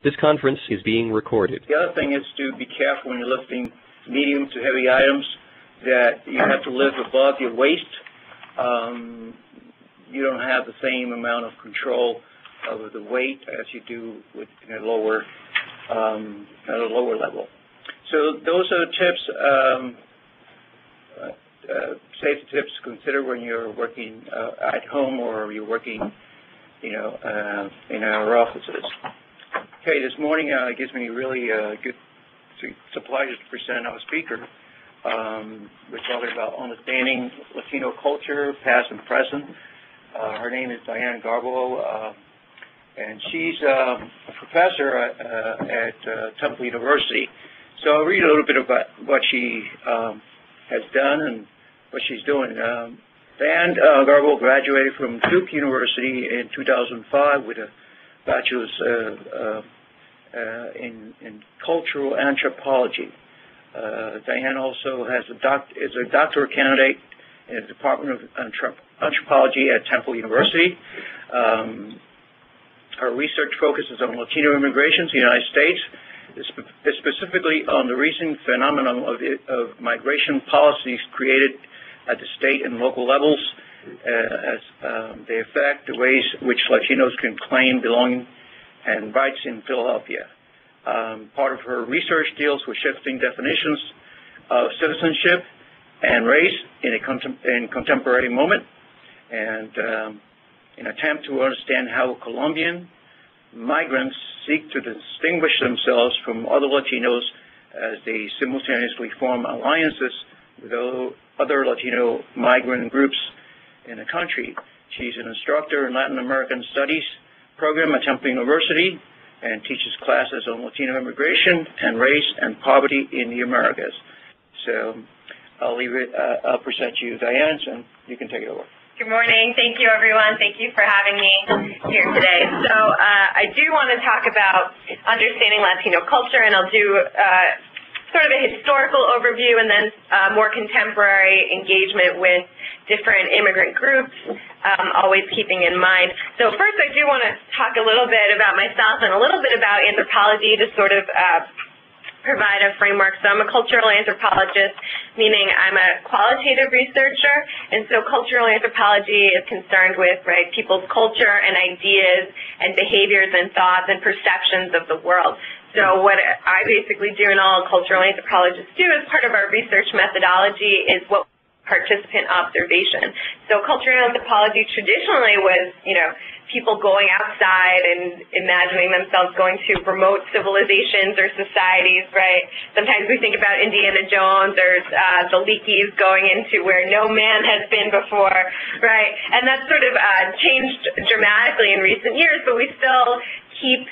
This conference is being recorded. The other thing is to be careful when you're lifting medium to heavy items that you have to lift above your waist. You don't have the same amount of control over the weight as you do with at a lower level. So those are tips, safety tips to consider when you're working at home or you're working, in our offices. Okay, this morning it gives me really good pleasure to present our speaker. We're talking about understanding Latino culture, past and present. Her name is Diane Garbow, and she's a professor at Temple University. So I'll read a little bit about what she has done and what she's doing. Diane Garbow graduated from Duke University in 2005 with a bachelor's in cultural anthropology. Diane also is a doctoral candidate in the Department of Anthropology at Temple University. Her research focuses on Latino immigration to the United States, specifically on the recent phenomenon of migration policies created at the state and local levels as they affect the ways which Latinos can claim belonging and rights in Philadelphia. Part of her research deals with shifting definitions of citizenship and race in contemporary moment, and in an attempt to understand how Colombian migrants seek to distinguish themselves from other Latinos as they simultaneously form alliances with other Latino migrant groups in the country. She's an instructor in Latin American Studies program at Temple University and teaches classes on Latino immigration and race and poverty in the Americas. So I'll present you Diane, and you can take it over. Good morning. Thank you, everyone. Thank you for having me here today. So I do want to talk about understanding Latino culture, and I'll do sort of a historical overview and then more contemporary engagement with different immigrant groups, always keeping in mind. So first, I do want to talk a little bit about myself and a little bit about anthropology to sort of provide a framework. So I'm a cultural anthropologist, meaning I'm a qualitative researcher, and so cultural anthropology is concerned with, people's culture and ideas and behaviors and thoughts and perceptions of the world. So what I basically do and all cultural anthropologists do as part of our research methodology is what participant observation. So cultural anthropology traditionally was, people going outside and imagining themselves going to remote civilizations or societies, right? Sometimes we think about Indiana Jones or the Leakeys going into where no man has been before, right? And that's sort of changed dramatically in recent years, but we still keep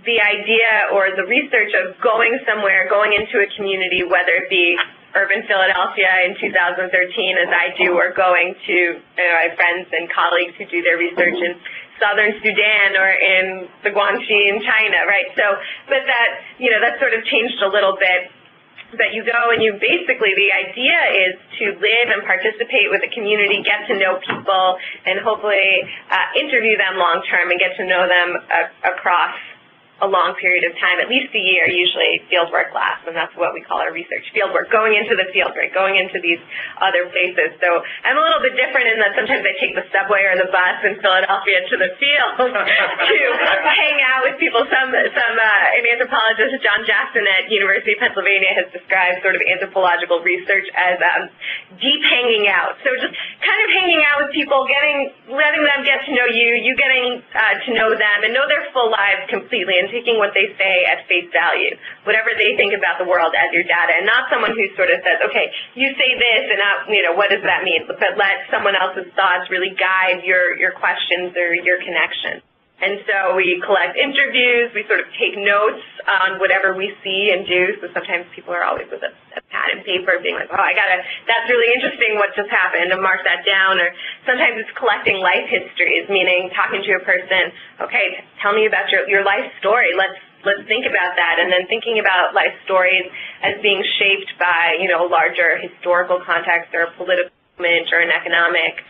the idea or the research of going somewhere, going into a community, whether it be urban Philadelphia in 2013 as I do, or going to I have friends and colleagues who do their research in southern Sudan or in the Guangxi in China, right? So, but that, that sort of changed a little bit. But you go and you basically, the idea is to live and participate with a community, get to know people, and hopefully interview them long term and get to know them across a long period of time, at least a year, usually fieldwork lasts, and that's what we call our research, fieldwork, going into the field, right, going into these other places. So I'm a little bit different in that sometimes I take the subway or the bus in Philadelphia to the field to hang out with people. An anthropologist, John Jackson at University of Pennsylvania, has described sort of anthropological research as deep hanging out. So just kind of hanging out with people, letting them get to know you, you getting to know them and know their full lives completely, and taking what they say at face value, whatever they think about the world as your data, and not someone who sort of says, okay, you say this, and what does that mean? But let someone else's thoughts really guide your questions or your connection. And so we collect interviews, we sort of take notes on whatever we see and do. So sometimes people are always with a pad and paper being like, oh, that's really interesting what just happened, and mark that down. Or sometimes it's collecting life histories, meaning talking to a person, okay, tell me about your life story. Let's think about that. And then thinking about life stories as being shaped by, a larger historical context or a political moment or an economic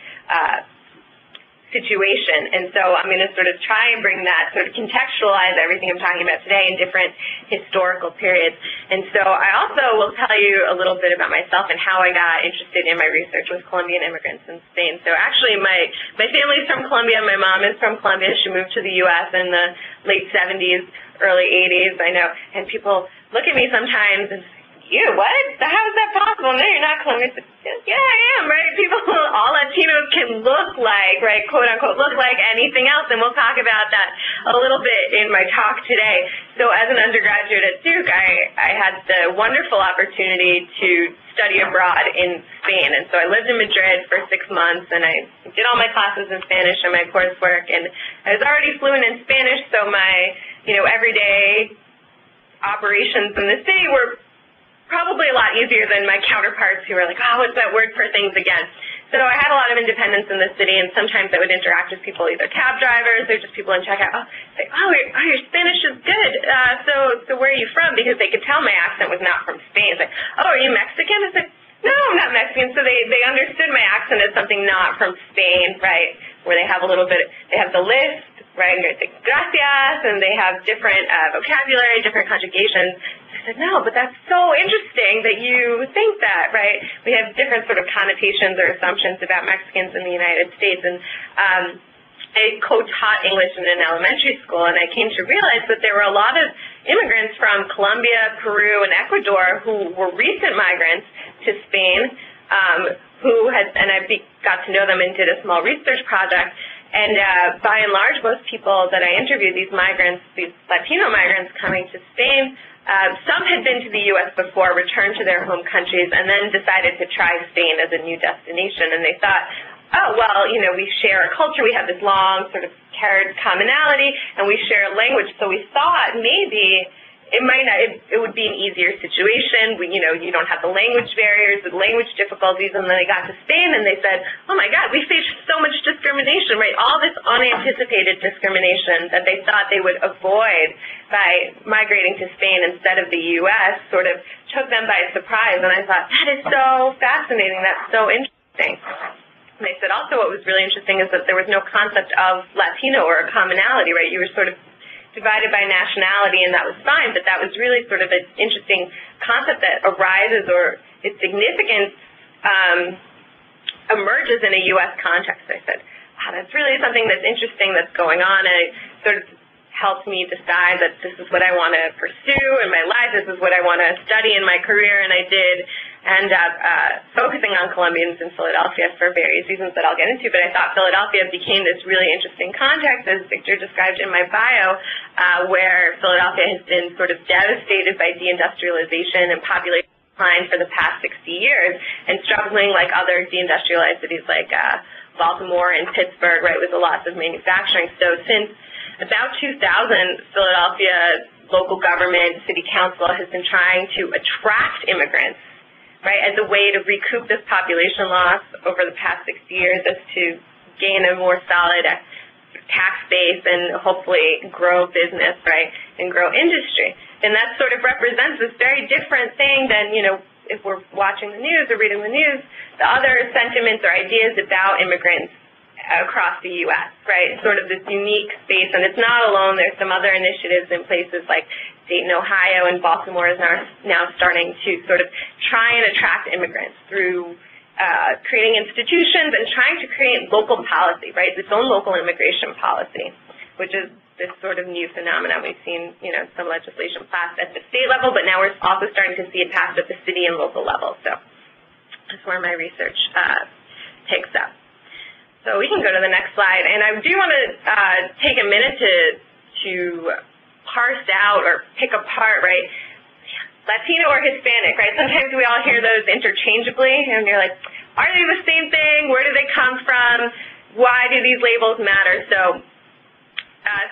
situation. And so I'm going to sort of try and bring that, sort of contextualize everything I'm talking about today in different historical periods. And so I also will tell you a little bit about myself and how I got interested in my research with Colombian immigrants in Spain. So actually my family's from Colombia. My mom is from Colombia. She moved to the U.S. in the late 70s, early 80s, I know. And people look at me sometimes and say, "You, what? How is that possible? No, you're not Colombian." Yeah, I am, right? People, all Latinos can look like, right, quote unquote, look like anything else, and we'll talk about that a little bit in my talk today. So as an undergraduate at Duke, I had the wonderful opportunity to study abroad in Spain, and so I lived in Madrid for 6 months, and I did all my classes in Spanish and my coursework, and I was already fluent in Spanish, so my, everyday operations in the city were probably a lot easier than my counterparts who were like, "Oh, what's that word for things again?" So I had a lot of independence in the city, and sometimes I would interact with people, either cab drivers or just people in checkout. Say, your Spanish is good. So where are you from? Because they could tell my accent was not from Spain. It's like, "Oh, are you Mexican?" I said, "No, I'm not Mexican." So they understood my accent as something not from Spain, right? Where they have a little bit, they have the list, right? And they say gracias, and they have different vocabulary, different conjugations. I said, "No, but that's so interesting that you think that," right? We have different sort of connotations or assumptions about Mexicans in the United States. And I co-taught English in an elementary school, and I came to realize that there were a lot of immigrants from Colombia, Peru, and Ecuador who were recent migrants to Spain, and I got to know them and did a small research project. And by and large, most people that I interviewed, these migrants, these Latino migrants coming to Spain, some had been to the U.S. before, returned to their home countries, and then decided to try Spain as a new destination. And they thought, "Oh, well, we share a culture. We have this long sort of shared commonality, and we share a language." So we thought maybe it would be an easier situation. You don't have the language barriers, the language difficulties. And then they got to Spain, and they said, "Oh my God, we face so much discrimination, right? All this unanticipated discrimination that they thought they would avoid by migrating to Spain instead of the U.S. sort of took them by surprise." And I thought, that is so fascinating. That's so interesting. And they said also what was really interesting is that there was no concept of Latino or a commonality, right? You were sort of divided by nationality, and that was fine, but that was really sort of an interesting concept that arises, or its significance emerges in a U.S. context. I said, "Wow, that's really something that's interesting that's going on," and it sort of helped me decide that this is what I want to pursue in my life, this is what I want to study in my career, and I did end up focusing on Colombians in Philadelphia for various reasons that I'll get into, but I thought Philadelphia became this really interesting context, as Victor described in my bio, where Philadelphia has been sort of devastated by deindustrialization and population decline for the past 60 years, and struggling like other deindustrialized cities like Baltimore and Pittsburgh, right, with the loss of manufacturing. So since about 2000, Philadelphia local government, city council has been trying to attract immigrants, right, as a way to recoup this population loss over the past 60 years, as to gain a more solid tax base and hopefully grow business, right, and grow industry. And that sort of represents this very different thing than, if we're watching the news or reading the news, the other sentiments or ideas about immigrants across the U.S., right? Sort of this unique space, and it's not alone. There's some other initiatives in places like Dayton, Ohio, and Baltimore is now starting to sort of try and attract immigrants through creating institutions and trying to create local policy, right? Its own local immigration policy, which is this sort of new phenomenon. We've seen, some legislation passed at the state level, but now we're also starting to see it passed at the city and local level. So that's where my research takes up. So we can go to the next slide, and I do want to take a minute to parse out or pick apart, right, Latino or Hispanic, right? Sometimes we all hear those interchangeably, and you're like, are they the same thing? Where do they come from? Why do these labels matter? So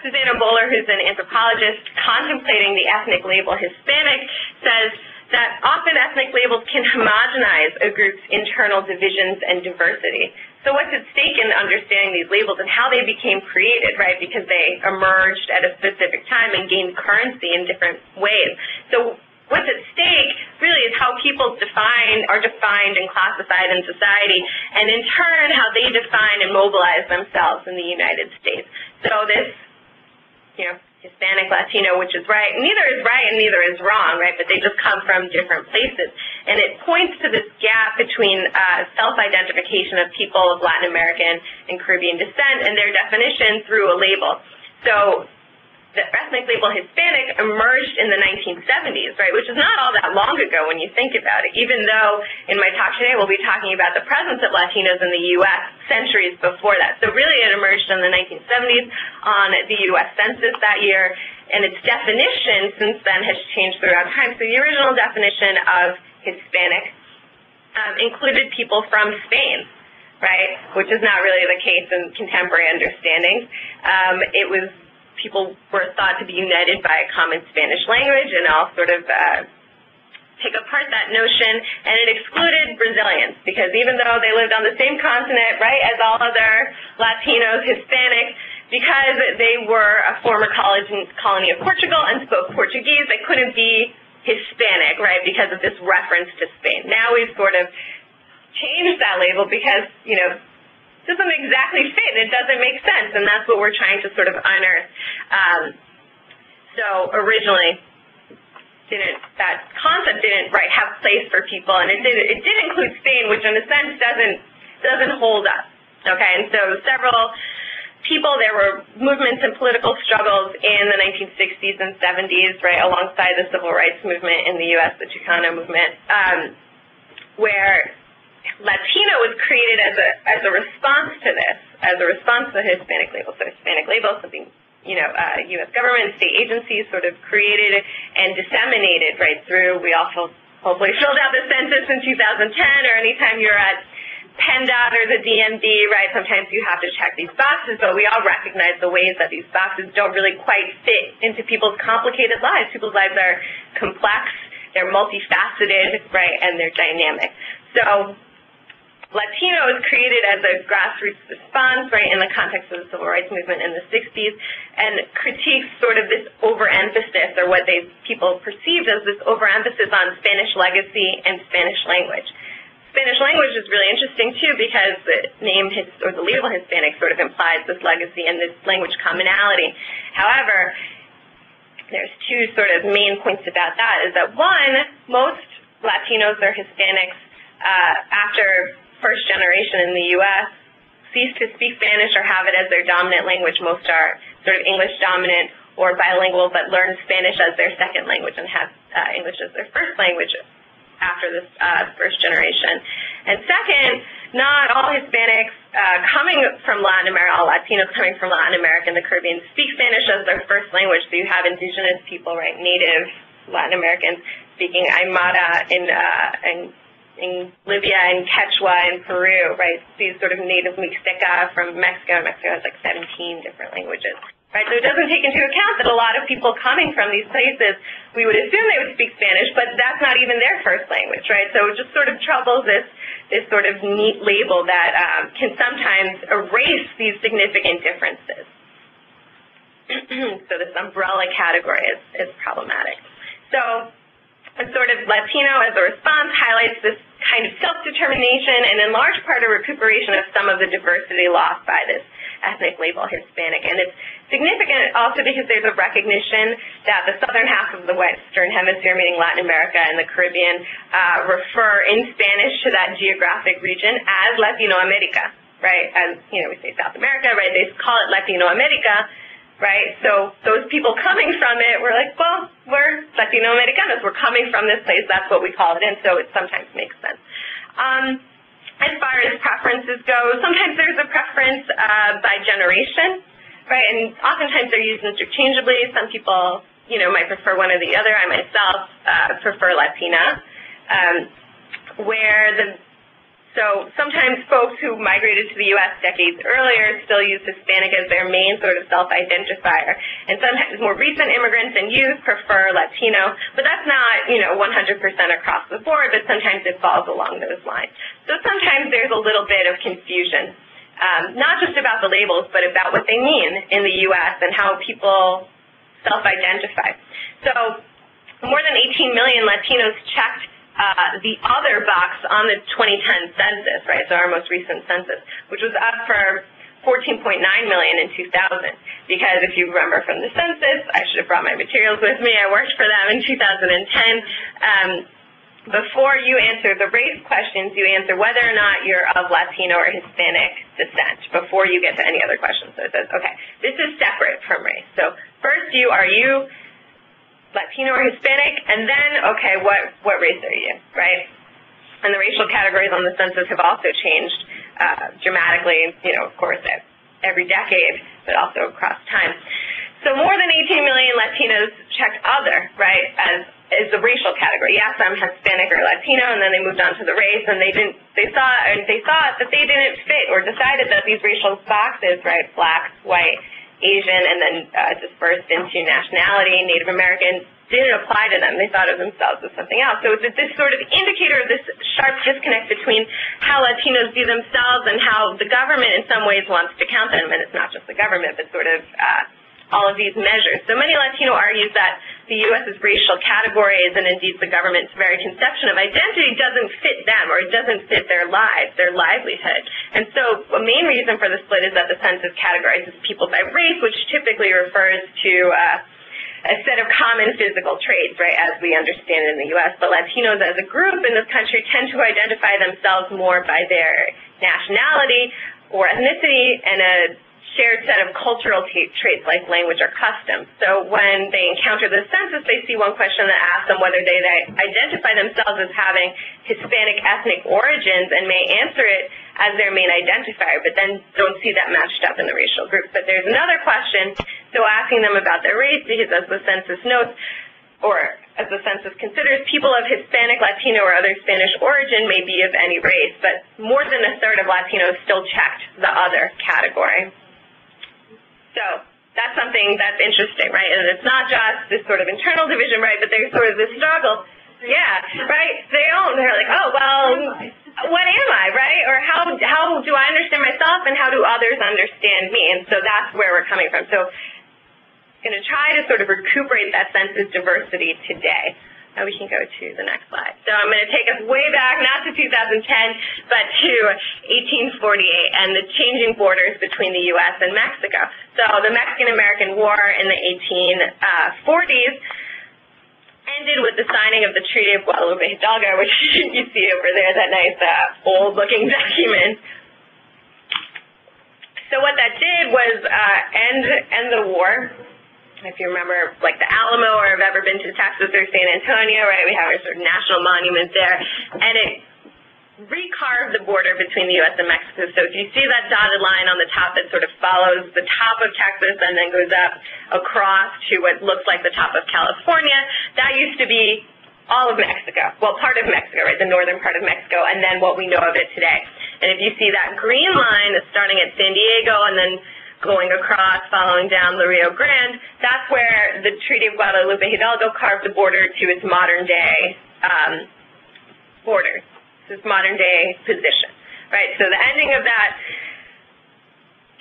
Susanna Bowler, who's an anthropologist contemplating the ethnic label Hispanic, says that often ethnic labels can homogenize a group's internal divisions and diversity. So what's at stake in understanding these labels and how they became created, right, because they emerged at a specific time and gained currency in different ways. So what's at stake really is how people are defined and classified in society, and in turn how they define and mobilize themselves in the United States. So this, Hispanic, Latino, which is right, neither is right and neither is wrong, right, but they just come from different places. And it points to this gap between self-identification of people of Latin American and Caribbean descent and their definition through a label. So the ethnic label Hispanic emerged in the 1970s, right, which is not all that long ago when you think about it, even though in my talk today we'll be talking about the presence of Latinos in the U.S. centuries before that. So really it emerged in the 1970s on the U.S. Census that year, and its definition since then has changed throughout time. So the original definition of Hispanic included people from Spain, right, which is not really the case in contemporary understandings. People were thought to be united by a common Spanish language, and I'll sort of pick apart that notion, and it excluded Brazilians, because even though they lived on the same continent, right, as all other Latinos, Hispanic, because they were a former colony of Portugal and spoke Portuguese, they couldn't be Hispanic, right, because of this reference to Spain. Now we've sort of changed that label because, doesn't exactly fit, and it doesn't make sense, and that's what we're trying to sort of unearth. So originally, that concept didn't have place for people, and it did include Spain, which in a sense doesn't hold up. Okay, and so several people, there were movements and political struggles in the 1960s and 70s, right, alongside the civil rights movement in the U.S., the Chicano movement, where Latino was created as a response to this, as a response to the Hispanic label. So Hispanic label, something, U.S. government, state agencies sort of created and disseminated right through. We also hopefully filled out the census in 2010, or anytime you're at PennDOT or the DMV, right, sometimes you have to check these boxes, but we all recognize the ways that these boxes don't really quite fit into people's complicated lives. People's lives are complex, they're multifaceted, right, and they're dynamic. So Latino was created as a grassroots response, right, in the context of the civil rights movement in the 60s, and critiques sort of this overemphasis, or what people perceived as this overemphasis on Spanish legacy and Spanish language. Spanish language is really interesting, too, because the name, or the label Hispanic sort of implies this legacy and this language commonality. However, there's two sort of main points about that, is that one, most Latinos or Hispanics after first generation in the U.S. cease to speak Spanish or have it as their dominant language. Most are sort of English dominant or bilingual, but learn Spanish as their second language and have English as their first language after this first generation. And second, not all Hispanics coming from Latin America, all Latinos coming from Latin America and the Caribbean speak Spanish as their first language. So you have indigenous people, right, native Latin Americans speaking Aymara in Libya and Quechua in Peru, right? These sort of native Mixteca from Mexico, and Mexico has like 17 different languages, right? So it doesn't take into account that a lot of people coming from these places, we would assume they would speak Spanish, but that's not even their first language, right? So it just sort of troubles this sort of neat label that can sometimes erase these significant differences. So this umbrella category is problematic. So a sort of Latino as a response highlights this kind of self-determination and in large part a recuperation of some of the diversity lost by this ethnic label Hispanic. And it's significant also because there's a recognition that the southern half of the Western Hemisphere, meaning Latin America and the Caribbean, refer in Spanish to that geographic region as Latino America, right? As, we say South America, right? They call it Latino America, right? So those people coming from it were like, well, we're Latino Americanos. We're coming from this place. That's what we call it. And so it sometimes makes sense. As far as preferences go, sometimes there's a preference by generation, right? And oftentimes they're used interchangeably. Some people, might prefer one or the other. I myself prefer Latina, So sometimes folks who migrated to the U.S. decades earlier still use Hispanic as their main sort of self-identifier. And sometimes more recent immigrants and youth prefer Latino, but that's not, 100% across the board, but sometimes it falls along those lines. So sometimes there's a little bit of confusion, not just about the labels, but about what they mean in the U.S. and how people self-identify. So more than 18 million Latinos checked the other box on the 2010 census, right, so our most recent census, which was up for 14.9 million in 2000. Because if you remember from the census, I should have brought my materials with me. I worked for them in 2010. Before you answer the race questions, you answer whether or not you're of Latino or Hispanic descent before you get to any other questions. So it says, okay, this is separate from race. So first, are you Latino or Hispanic? And then, okay, what race are you, right? And the racial categories on the census have also changed dramatically, of course, every decade, but also across time. So more than 18 million Latinos checked other, right, as the racial category. Yes, I'm Hispanic or Latino, and then they moved on to the race, and they thought that they didn't fit, or decided that these racial boxes, right, Black, white, Asian, and then dispersed into nationality, Native American, didn't apply to them. They thought of themselves as something else. So it's this sort of indicator of this sharp disconnect between how Latinos view themselves and how the government in some ways wants to count them, and it's not just the government, but sort of all of these measures. So many Latino argues that the U.S.'s racial categories, and indeed the government's very conception of identity, doesn't fit them, or it doesn't fit their lives, their livelihood. And so a main reason for the split is that the census categorizes people by race, which typically refers to a set of common physical traits, right, as we understand it in the U.S. But Latinos as a group in this country tend to identify themselves more by their nationality or ethnicity and a shared set of cultural traits like language or customs. So when they encounter the census, they see one question that asks them whether they identify themselves as having Hispanic ethnic origins and may answer it as their main identifier, but then don't see that matched up in the racial group. But there's another question, so asking them about their race, because as the census notes, or as the census considers, people of Hispanic, Latino, or other Spanish origin may be of any race, but more than a third of Latinos still checked the other category. So that's something that's interesting, right? And it's not just this sort of internal division, right, but there's sort of this struggle. Yeah, right? They're like, oh, well, what am I, right? Or how do I understand myself, and how do others understand me? And so that's where we're coming from. So I'm going to try to sort of recuperate that census diversity today. Now we can go to the next slide. So I'm going to take us way back, not to 2010, but to 1848 and the changing borders between the U.S. and Mexico. So the Mexican-American War in the 1840s ended with the signing of the Treaty of Guadalupe Hidalgo, which you see over there, that nice old-looking document. So what that did was end the war. If you remember, like the Alamo, or have ever been to Texas or San Antonio, right, we have our sort of national monument there, and it recarved the border between the U.S. and Mexico. So if you see that dotted line on the top that sort of follows the top of Texas and then goes up across to what looks like the top of California, that used to be all of Mexico, well, part of Mexico, right, the northern part of Mexico, and then what we know of it today. And if you see that green line that's starting at San Diego and then going across, following down the Rio Grande, that's where the Treaty of Guadalupe Hidalgo carved the border to its modern-day borders, its modern-day position, right? So the ending of that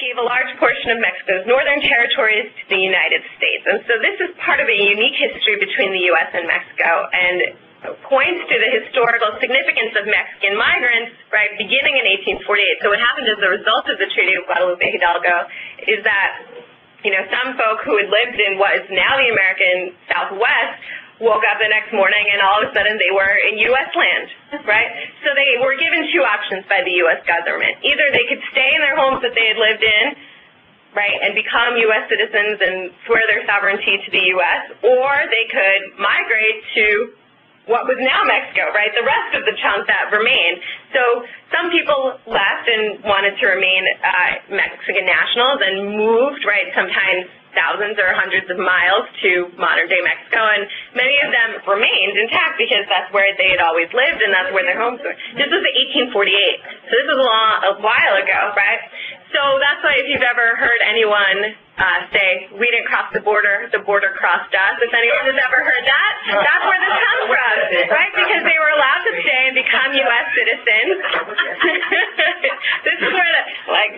gave a large portion of Mexico's northern territories to the United States. And so this is part of a unique history between the U.S. and Mexico, and points to the historical significance of Mexican migrants, right, beginning in 1848. So what happened as a result of the Treaty of Guadalupe Hidalgo is that, some folk who had lived in what is now the American Southwest woke up the next morning and all of a sudden they were in U.S. land, right? So they were given two options by the U.S. government. Either they could stay in their homes that they had lived in, right, and become U.S. citizens and swear their sovereignty to the U.S., or they could migrate to what was now Mexico, right, the rest of the chunk that remained. So some people left and wanted to remain Mexican nationals and moved, right, sometimes thousands or hundreds of miles to modern-day Mexico, and many of them remained intact because that's where they had always lived and that's where their homes were. This was 1848, so this was a while ago, right? So that's why if you've ever heard anyone say, we didn't cross the border crossed us, if anyone has ever heard that, that's where this comes from, right? Because they were allowed to stay and become U.S. citizens. This is where,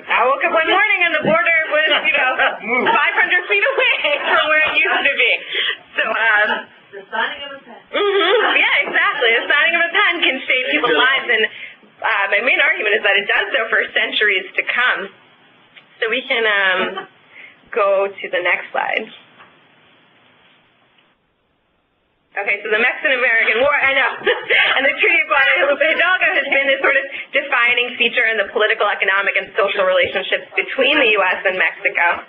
I woke up one morning and the border was, 500 feet away from where it used to be. So, the signing of the that it does so for centuries to come. So we can go to the next slide. Okay, so the Mexican-American War, I know, and the Treaty of Guadalupe Hidalgo has been this sort of defining feature in the political, economic, and social relationships between the U.S. and Mexico.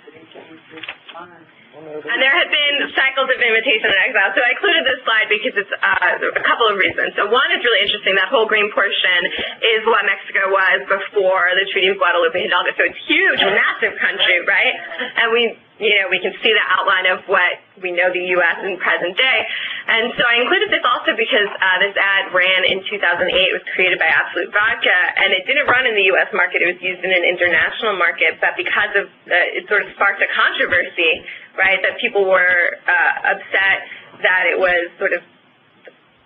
And there have been cycles of invitation and exile. So I included this slide because it's a couple of reasons. So one, it's really interesting. That whole green portion is what Mexico was before the Treaty of Guadalupe Hidalgo. So it's huge, massive country, right? And we can see the outline of what we know the U.S. in present day. And so I included this also because this ad ran in 2008. It was created by Absolute Vodka, and it didn't run in the U.S. market. It was used in an international market, but because of it sort of sparked a controversy, right, that people were upset that it was sort of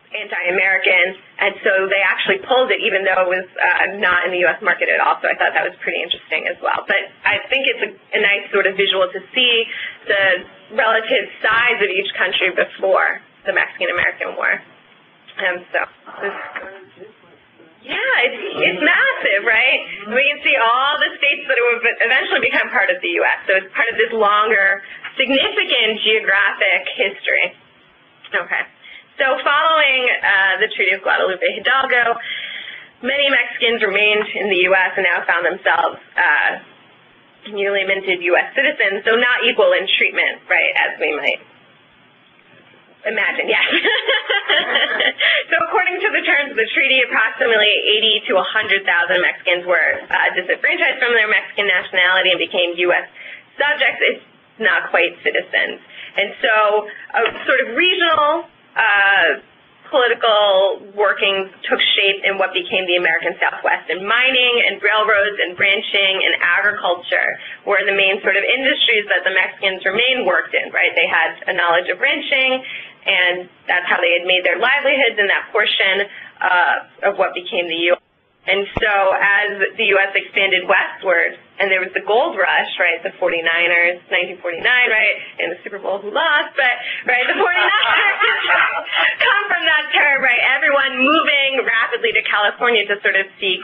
anti-American, and so they actually pulled it even though it was not in the U.S. market at all. So I thought that was pretty interesting as well. But I think it's a nice sort of visual to see the relative size of each country before the Mexican-American War. Yeah, it's massive, right? We can see all the states that would eventually become part of the U.S. So it's part of this longer, significant geographic history. Okay. So following the Treaty of Guadalupe Hidalgo, many Mexicans remained in the U.S. and now found themselves newly minted U.S. citizens, so not equal in treatment, right, as we might imagine, yes. So according to the terms of the treaty, approximately 80 to 100,000 Mexicans were disenfranchised from their Mexican nationality and became U.S. subjects, if not quite citizens. And so a sort of regional political workings took shape in what became the American Southwest, and mining and railroads and ranching and agriculture were the main sort of industries that the Mexicans remained worked in, right? They had a knowledge of ranching, and that's how they had made their livelihoods in that portion of what became the U.S. And so as the U.S. expanded westward, and there was the gold rush, right, the 49ers, 1949, right, and the Super Bowl who lost, but, right, the 49ers come from that term, right, everyone moving rapidly to California to sort of seek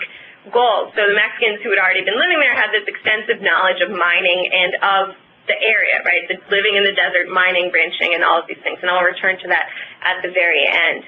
gold. So the Mexicans who had already been living there had this extensive knowledge of mining and of the area, right, the living in the desert, mining, ranching, and all of these things, and I'll return to that at the very end.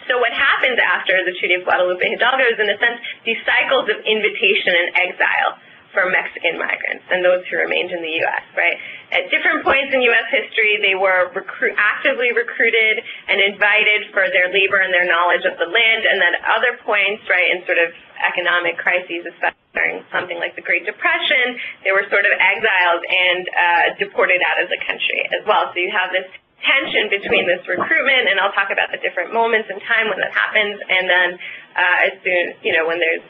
So what happens after the Treaty of Guadalupe Hidalgo is, in a sense, these cycles of invitation and exile for Mexican migrants and those who remained in the U.S., right? At different points in U.S. history, they were actively recruited and invited for their labor and their knowledge of the land, and then at other points, right, in sort of economic crises, especially during something like the Great Depression, they were sort of exiled and deported out of the country as well. So you have this tension between this recruitment, and I'll talk about the different moments in time when that happens, and then as soon, when there's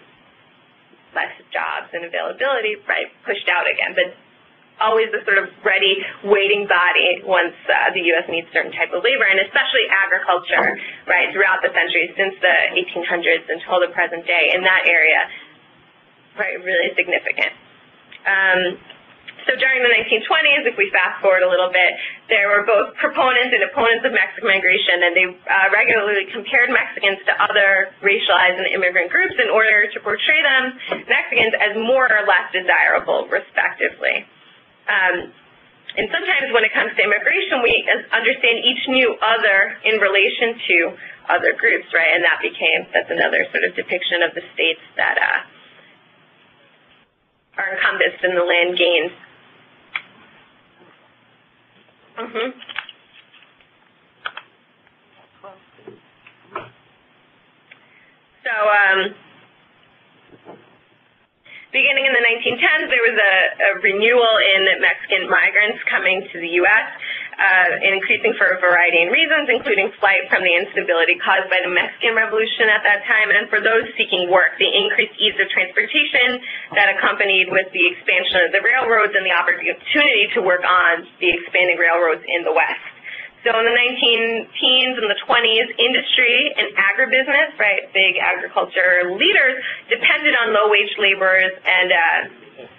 less jobs and availability, right, pushed out again. But always a sort of ready, waiting body once the U.S. needs certain type of labor, and especially agriculture, right, throughout the century since the 1800s until the present day in that area, right, really significant. So during the 1920s, if we fast forward a little bit, there were both proponents and opponents of Mexican migration, and they regularly compared Mexicans to other racialized and immigrant groups in order to portray them, Mexicans, as more or less desirable, respectively. And sometimes when it comes to immigration, we understand each new other in relation to other groups, right? And that's another sort of depiction of the states that are encompassed in the land gains. So, beginning in the 1910s, there was a renewal in Mexican migrants coming to the U.S., increasing for a variety of reasons, including flight from the instability caused by the Mexican Revolution at that time, and for those seeking work, the increased ease of transportation that accompanied with the expansion of the railroads and the opportunity to work on the expanding railroads in the West. So in the 19-teens and the 20s, industry and agribusiness, right, big agriculture leaders, depended on low-wage laborers, and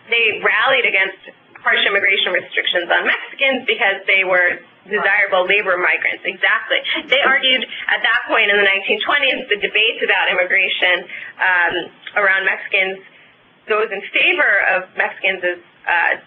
they rallied against harsh immigration restrictions on Mexicans because they were desirable labor migrants. Exactly. They argued at that point in the 1920s, the debates about immigration around Mexicans, those in favor of Mexicans as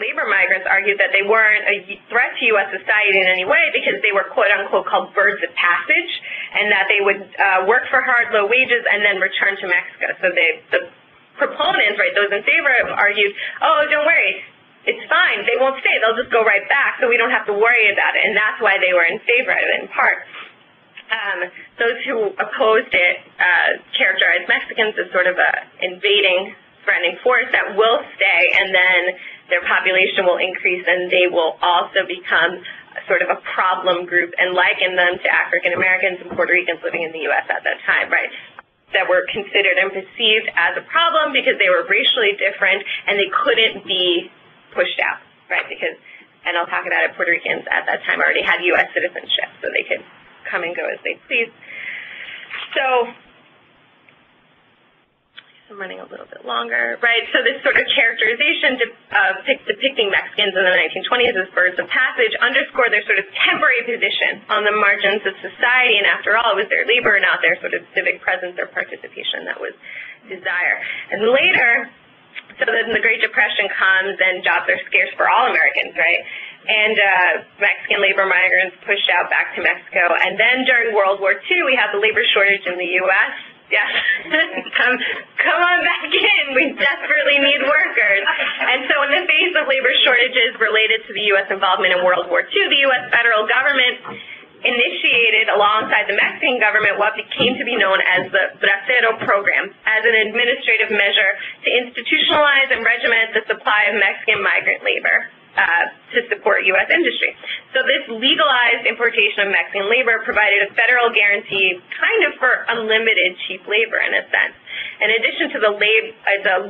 labor migrants argued that they weren't a threat to U.S. society in any way because they were quote-unquote called birds of passage, and that they would work for hard, low wages and then return to Mexico. So the proponents, right, those in favor argued, oh, don't worry, it's fine. They won't stay. They'll just go right back, so we don't have to worry about it. And that's why they were in favor of it, in part. Those who opposed it characterized Mexicans as sort of a invading, threatening force that will stay, and then their population will increase, and they will also become sort of a problem group, and liken them to African Americans and Puerto Ricans living in the U.S. at that time, right? That were considered and perceived as a problem because they were racially different and they couldn't be pushed out, right? Because, and I'll talk about it, Puerto Ricans at that time already had U.S. citizenship, so they could come and go as they pleased. So, I'm running a little bit longer, right? So this sort of characterization of depicting Mexicans in the 1920s as birds of passage underscored their sort of temporary position on the margins of society, and after all, it was their labor, not their sort of civic presence or participation that was desired. And later, so then the Great Depression comes and jobs are scarce for all Americans, right? And Mexican labor migrants pushed out back to Mexico. And then during World War II, we have the labor shortage in the U.S. Yes, come on back in. We desperately need workers. And so in the face of labor shortages related to the U.S. involvement in World War II, the U.S. federal government initiated, alongside the Mexican government, what became to be known as the Bracero Program as an administrative measure to institutionalize and regiment the supply of Mexican migrant labor to support U.S. industry. So this legalized importation of Mexican labor provided a federal guarantee kind of for unlimited cheap labor in a sense. In addition to the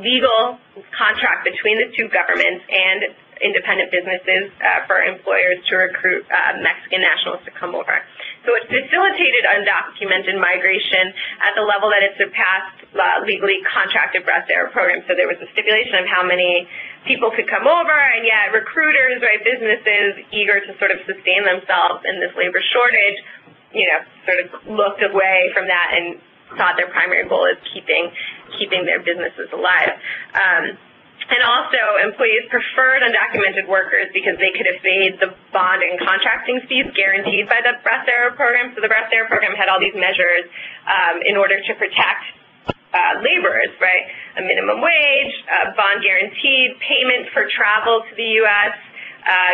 legal contract between the two governments and independent businesses for employers to recruit Mexican nationals to come over. So it facilitated undocumented migration at the level that it surpassed legally contracted Bracero programs. So there was a stipulation of how many people could come over, and yet recruiters, right, businesses eager to sort of sustain themselves in this labor shortage, you know, sort of looked away from that and thought their primary goal is keeping their businesses alive. And also, employees preferred undocumented workers because they could evade the bond and contracting fees guaranteed by the Bracero program. So the Bracero program had all these measures in order to protect laborers, right? A minimum wage, bond guaranteed, payment for travel to the U.S.,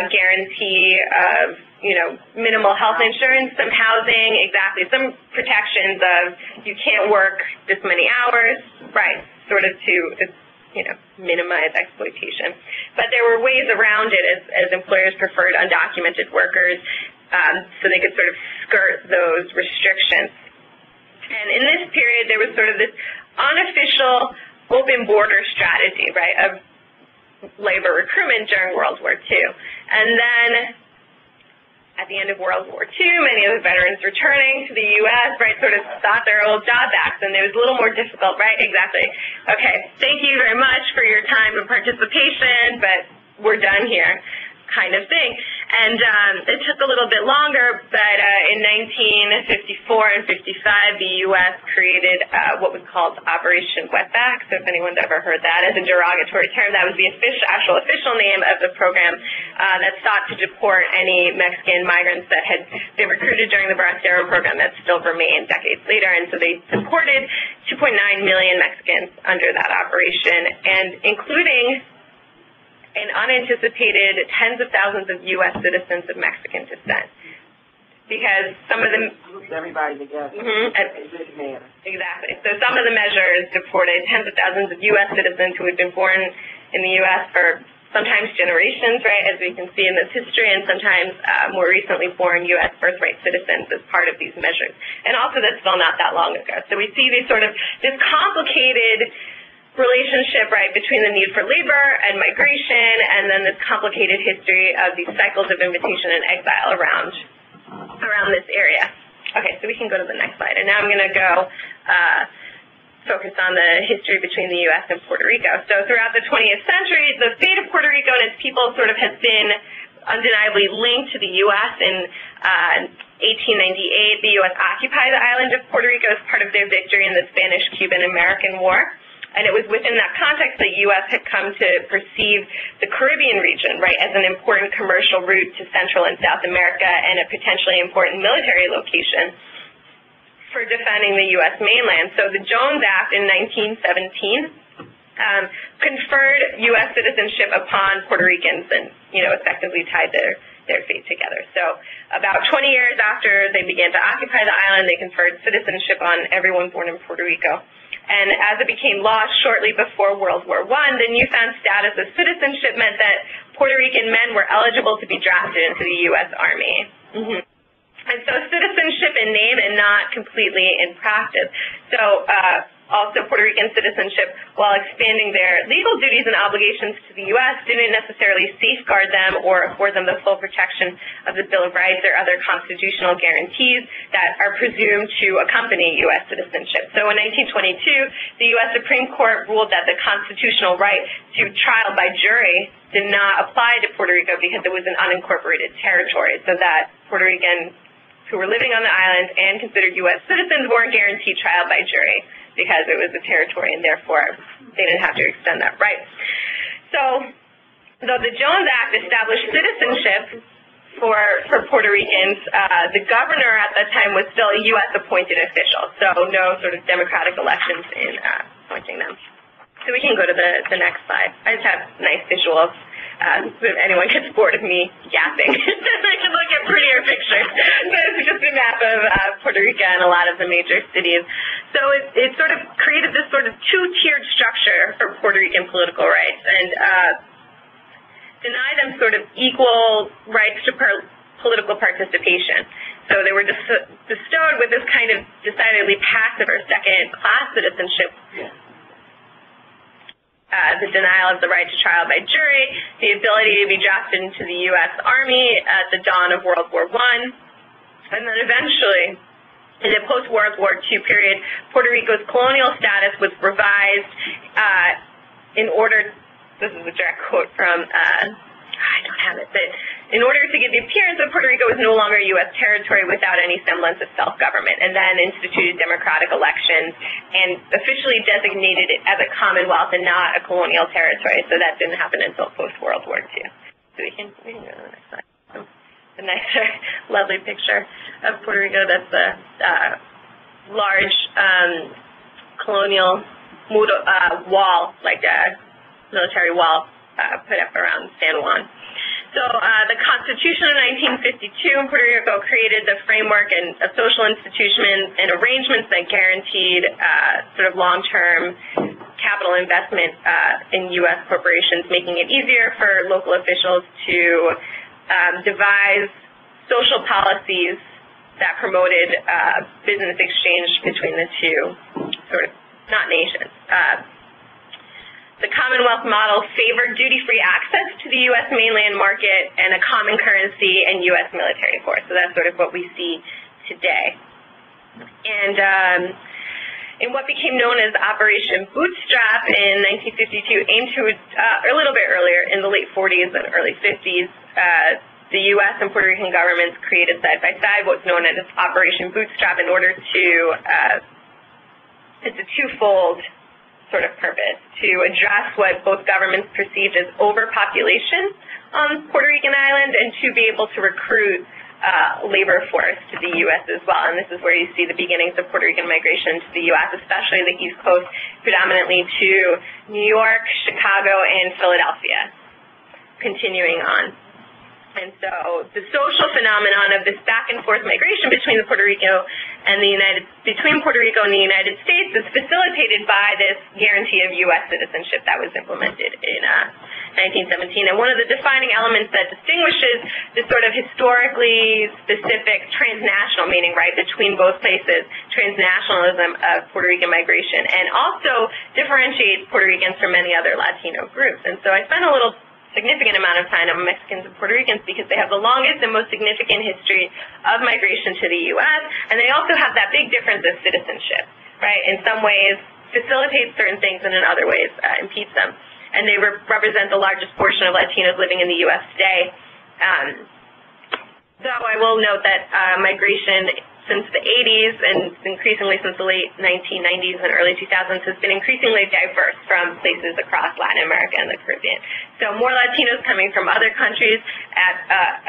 guarantee of, you know, minimal health insurance, some housing, exactly, some protections of you can't work this many hours, right, sort of to, you know, minimize exploitation. But there were ways around it as employers preferred undocumented workers so they could sort of skirt those restrictions. And in this period, there was sort of this unofficial open border strategy, right, of labor recruitment during World War II. And then at the end of World War II, many of the veterans returning to the U.S., right, sort of sought their old job backs, and it was a little more difficult, right? Exactly. Okay, thank you very much for your time and participation, but we're done here, kind of thing. And it took a little bit longer, but in 1954 and 55, the U.S. created what was called Operation Wetback. So if anyone's ever heard that as a derogatory term, that was the actual official name of the program that sought to deport any Mexican migrants that had been recruited during the Bracero program that still remained decades later. And so they deported 2.9 million Mexicans under that operation, and including an unanticipated tens of thousands of U.S. citizens of Mexican descent. Because some of them... everybody together. Exactly. So some of the measures deported tens of thousands of U.S. citizens who had been born in the U.S. for sometimes generations, right, as we can see in this history, and sometimes more recently born U.S. birthright citizens as part of these measures. And also that's still not that long ago. So we see these sort of, this complicated relationship, right, between the need for labor and migration, and then this complicated history of these cycles of invitation and exile around this area. Okay, so we can go to the next slide. And now I'm going to go focus on the history between the U.S. and Puerto Rico. So throughout the 20th century, the fate of Puerto Rico and its people sort of has been undeniably linked to the U.S. In 1898, the U.S. occupied the island of Puerto Rico as part of their victory in the Spanish-Cuban-American War. And it was within that context that the U.S. had come to perceive the Caribbean region, right, as an important commercial route to Central and South America and a potentially important military location for defending the U.S. mainland. So the Jones Act in 1917 conferred U.S. citizenship upon Puerto Ricans and, effectively tied their fate together. So about 20 years after they began to occupy the island, they conferred citizenship on everyone born in Puerto Rico. And as it became law shortly before World War I, the newfound status of citizenship meant that Puerto Rican men were eligible to be drafted into the U.S. Army. And so citizenship in name and not completely in practice. So also Puerto Rican citizenship, while expanding their legal duties and obligations to the U.S., didn't necessarily safeguard them or afford them the full protection of the Bill of Rights or other constitutional guarantees that are presumed to accompany U.S. citizenship. So in 1922, the U.S. Supreme Court ruled that the constitutional right to trial by jury did not apply to Puerto Rico because it was an unincorporated territory, so that Puerto Ricans who were living on the island and considered U.S. citizens weren't guaranteed trial by jury because it was a territory, and therefore they didn't have to extend that right. So, though the Jones Act established citizenship for Puerto Ricans, the governor at that time was still a U.S. appointed official, so no sort of democratic elections in appointing them. So we can go to the next slide. I just have nice visuals. If anyone gets bored of me yapping, I can look at prettier pictures. This is just a map of Puerto Rico and a lot of the major cities. So it sort of created this sort of two-tiered structure for Puerto Rican political rights and denied them sort of equal rights to political participation. So they were bestowed with this kind of decidedly passive or second-class citizenship. The denial of the right to trial by jury, the ability to be drafted into the U.S. Army at the dawn of World War I, and then eventually, in the post-World War II period, Puerto Rico's colonial status was revised in order, this is a direct quote from, I don't have it, but in order to give the appearance that Puerto Rico was no longer a U.S. territory without any semblance of self-government, and then instituted democratic elections and officially designated it as a commonwealth and not a colonial territory. So that didn't happen until post-World War II. So we can go to the next slide. A nice, lovely picture of Puerto Rico. That's the large colonial wall, like a military wall put up around San Juan. So the Constitution of 1952 in Puerto Rico created the framework of social institutions and arrangements that guaranteed sort of long-term capital investment in U.S. corporations, making it easier for local officials to devise social policies that promoted business exchange between the two sort of not nations. The Commonwealth model favored duty-free access to the U.S. mainland market and a common currency and U.S. military force. So that's sort of what we see today. And in what became known as Operation Bootstrap in 1952, aimed to, a little bit earlier, in the late 40s and early 50s, the U.S. and Puerto Rican governments created side-by-side what's known as Operation Bootstrap in order to, it's a twofold sort of purpose, to address what both governments perceived as overpopulation on Puerto Rican island and to be able to recruit labor force to the U.S. as well. And this is where you see the beginnings of Puerto Rican migration to the U.S., especially the East Coast, predominantly to New York, Chicago, and Philadelphia, continuing on. And so the social phenomenon of this back and forth migration between Puerto Rico and the United States is facilitated by this guarantee of U.S. citizenship that was implemented in 1917. And one of the defining elements that distinguishes this sort of historically specific transnational, meaning right between both places, transnationalism of Puerto Rican migration, and also differentiates Puerto Ricans from many other Latino groups. And so I spent a significant amount of time on Mexicans and Puerto Ricans because they have the longest and most significant history of migration to the U.S., and they also have that big difference of citizenship, right? In some ways facilitates certain things and in other ways impedes them. And they represent the largest portion of Latinos living in the U.S. today, Though I will note that migration since the 80s and increasingly since the late 1990s and early 2000s has been increasingly diverse from places across Latin America and the Caribbean. So more Latinos coming from other countries at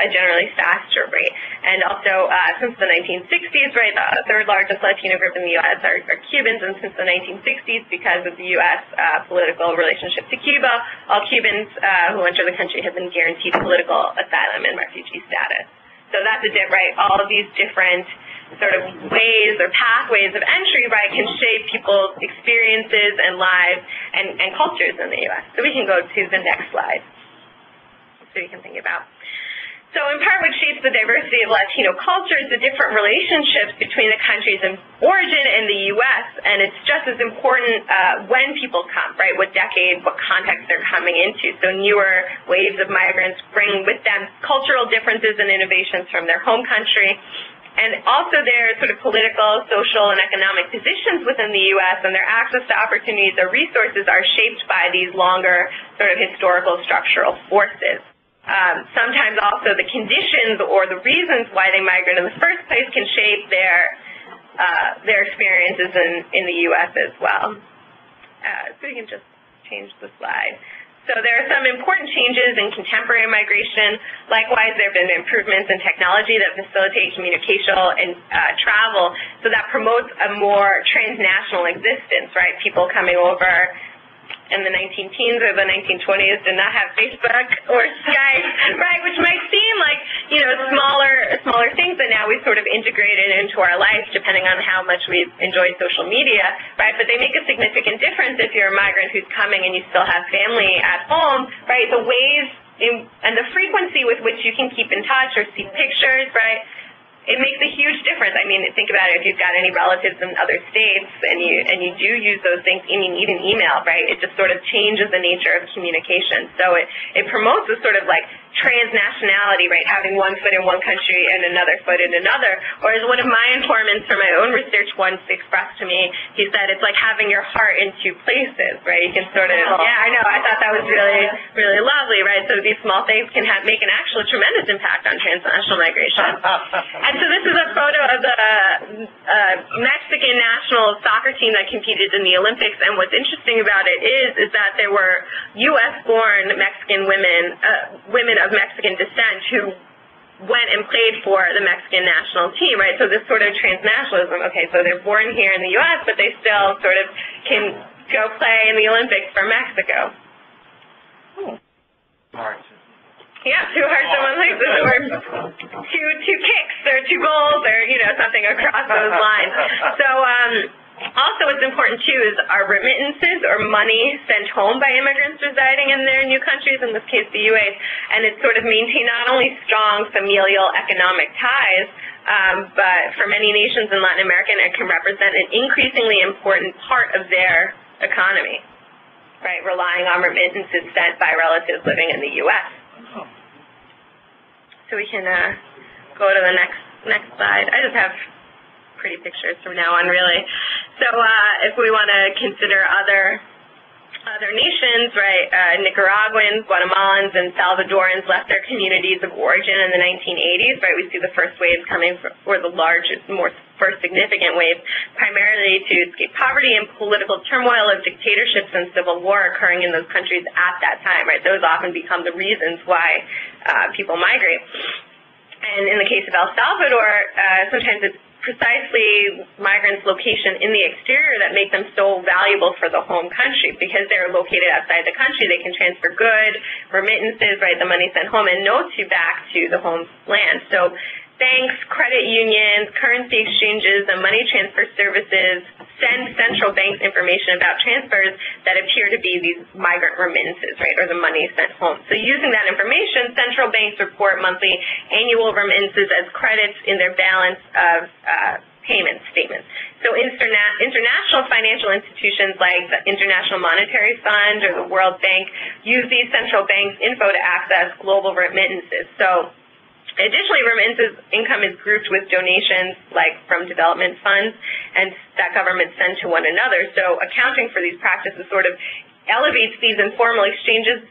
a generally faster rate. And also since the 1960s, right, the third largest Latino group in the U.S. are Cubans, and since the 1960s, because of the U.S. Political relationship to Cuba, all Cubans who enter the country have been guaranteed political asylum and refugee status. So that's a right, all of these different sort of ways or pathways of entry, right, can shape people's experiences and lives and cultures in the U.S. So we can go to the next slide so you can think about. So in part what shapes the diversity of Latino culture is the different relationships between the countries of origin and the U.S., and it's just as important when people come, right, what decade, what context they're coming into. So newer waves of migrants bring with them cultural differences and innovations from their home country, and also their sort of political, social, and economic positions within the U.S. and their access to opportunities or resources are shaped by these longer sort of historical structural forces. Sometimes also the conditions or the reasons why they migrate in the first place can shape their experiences in the U.S. as well. So you can just change the slide. So there are some important changes in contemporary migration. Likewise, there have been improvements in technology that facilitate communication and travel, so that promotes a more transnational existence, right? People coming over in the 19-teens or the 1920s did not have Facebook or Skype, right, which might seem like, you know, smaller things that now we've sort of integrated into our life depending on how much we enjoy social media, right, but they make a significant difference if you're a migrant who's coming and you still have family at home, right, the ways and the frequency with which you can keep in touch or see pictures, right, it makes a huge difference. I mean, think about it. If you've got any relatives in other states and you do use those things, I mean, even email, right? It just sort of changes the nature of communication. So it promotes a sort of like transnationality, right? Having one foot in one country and another foot in another. Or as one of my informants for my own research once expressed to me, he said it's like having your heart in two places, right? You can sort of, yeah, I know. I thought that was really, really lovely, right? So these small things can make an actual tremendous impact on transnational migration. And so this is a photo of the Mexican national soccer team that competed in the Olympics, and what's interesting about it is that there were U.S.-born Mexican women of Mexican descent who went and played for the Mexican national team, right? So this sort of transnationalism, okay, so they're born here in the U.S., but they still sort of can go play in the Olympics for Mexico. Yeah, 2 hearts in one place, or two kicks, or 2 goals, or, you know, something across those lines. So also what's important, too, is our remittances, or money sent home by immigrants residing in their new countries, in this case the UAE, and it sort of maintain not only strong familial economic ties, but for many nations in Latin America, it can represent an increasingly important part of their economy, right, relying on remittances sent by relatives living in the U.S. So we can go to the next slide. I just have pretty pictures from now on, really. So if we want to consider other nations, right, Nicaraguans, Guatemalans, and Salvadorans left their communities of origin in the 1980s, right? We see the first waves coming for the largest, first significant waves, primarily to escape poverty and political turmoil of dictatorships and civil war occurring in those countries at that time, right? Those often become the reasons why people migrate. And in the case of El Salvador, sometimes it's precisely migrants' location in the exterior that make them so valuable for the home country, because they're located outside the country. They can transfer goods, remittances, right, the money sent home, and notes you back to the home land. So banks, credit unions, currency exchanges, and money transfer services send central banks information about transfers that appear to be these migrant remittances, right, or the money sent home. So using that information, central banks report monthly annual remittances as credits in their balance of payment statements. So international financial institutions like the International Monetary Fund or the World Bank use these central banks' info to access global remittances. So additionally, remittances income is grouped with donations, like from development funds, and that governments send to one another. So accounting for these practices sort of elevates these informal exchanges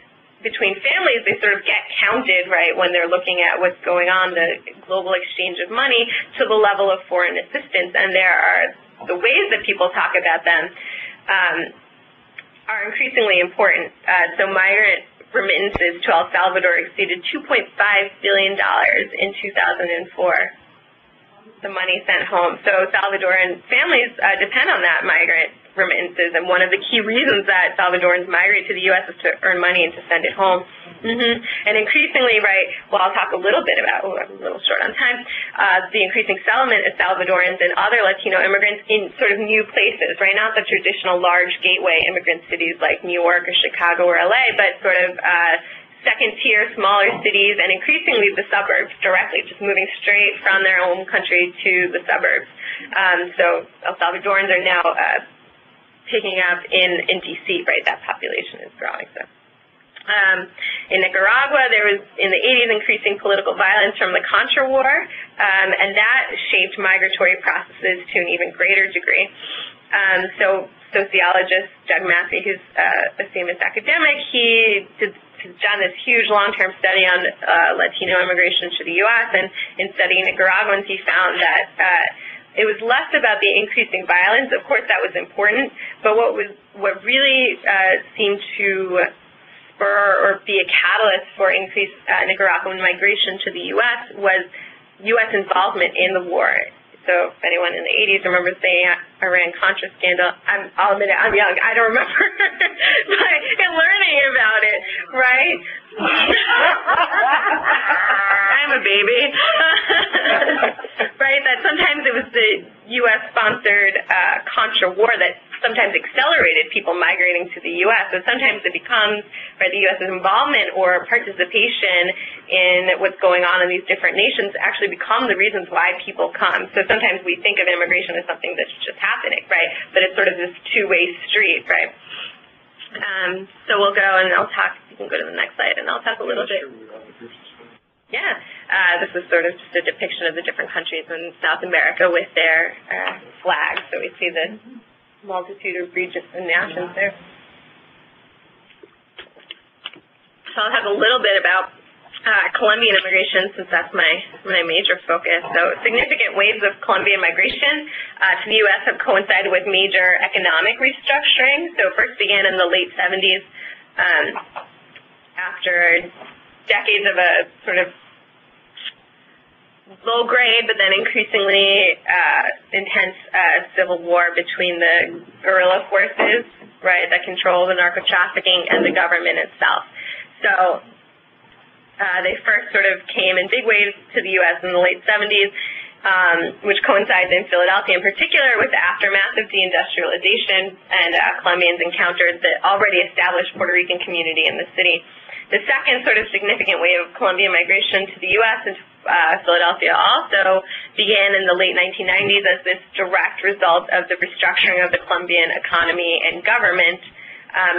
between families, they sort of get counted, right, when they're looking at what's going on, the global exchange of money, to the level of foreign assistance. And there are the ways that people talk about them are increasingly important. So migrant remittances to El Salvador exceeded $2.5 billion in 2004, the money sent home. So Salvadoran families depend on that migrant remittances, and one of the key reasons that Salvadorans migrate to the U.S. is to earn money and to send it home. And increasingly, right, well, I'll talk a little bit about, I'm a little short on time, the increasing settlement of Salvadorans and other Latino immigrants in sort of new places, right, not the traditional large gateway immigrant cities like New York or Chicago or L.A., but sort of second-tier, smaller cities, and increasingly the suburbs directly, just moving straight from their home country to the suburbs. So El Salvadorans are now picking up in D.C., right? That population is growing. So, in Nicaragua, there was, in the 80s, increasing political violence from the Contra War, and that shaped migratory processes to an even greater degree. So, sociologist Doug Massey, who's a famous academic, has done this huge long-term study on Latino immigration to the U.S., and in studying Nicaraguans, he found that it was less about the increasing violence. Of course, that was important, but what really seemed to spur or be a catalyst for increased Nicaraguan migration to the U.S. was U.S. involvement in the war. So if anyone in the 80s remembers the Iran-Contra scandal, I'll admit it, I'm young, I don't remember, but in learning about it, right? I'm a baby. Right, that sometimes it was the U.S.-sponsored Contra war that sometimes accelerated people migrating to the U.S. So sometimes it becomes, right, the U.S.'s involvement or participation in what's going on in these different nations actually become the reasons why people come. So sometimes we think of immigration as something that's just happening, right, but it's sort of this two-way street, right? So we'll go and I'll talk, you can go to the next slide, and I'll talk a little bit. Yeah, this is sort of just a depiction of the different countries in South America with their flags. So we see the multitude of regions and nations there. So I'll talk a little bit about Colombian immigration, since that's my major focus. So significant waves of Colombian migration to the U.S. have coincided with major economic restructuring. So first began in the late 70s after decades of a sort of low grade, but then increasingly intense civil war between the guerrilla forces, right, that control the narco-trafficking and the government itself. So they first sort of came in big waves to the U.S. in the late 70s, which coincides in Philadelphia in particular with the aftermath of deindustrialization, and Colombians encountered the already established Puerto Rican community in the city. The second sort of significant wave of Colombian migration to the U.S. and Philadelphia also began in the late 1990s as this direct result of the restructuring of the Colombian economy and government.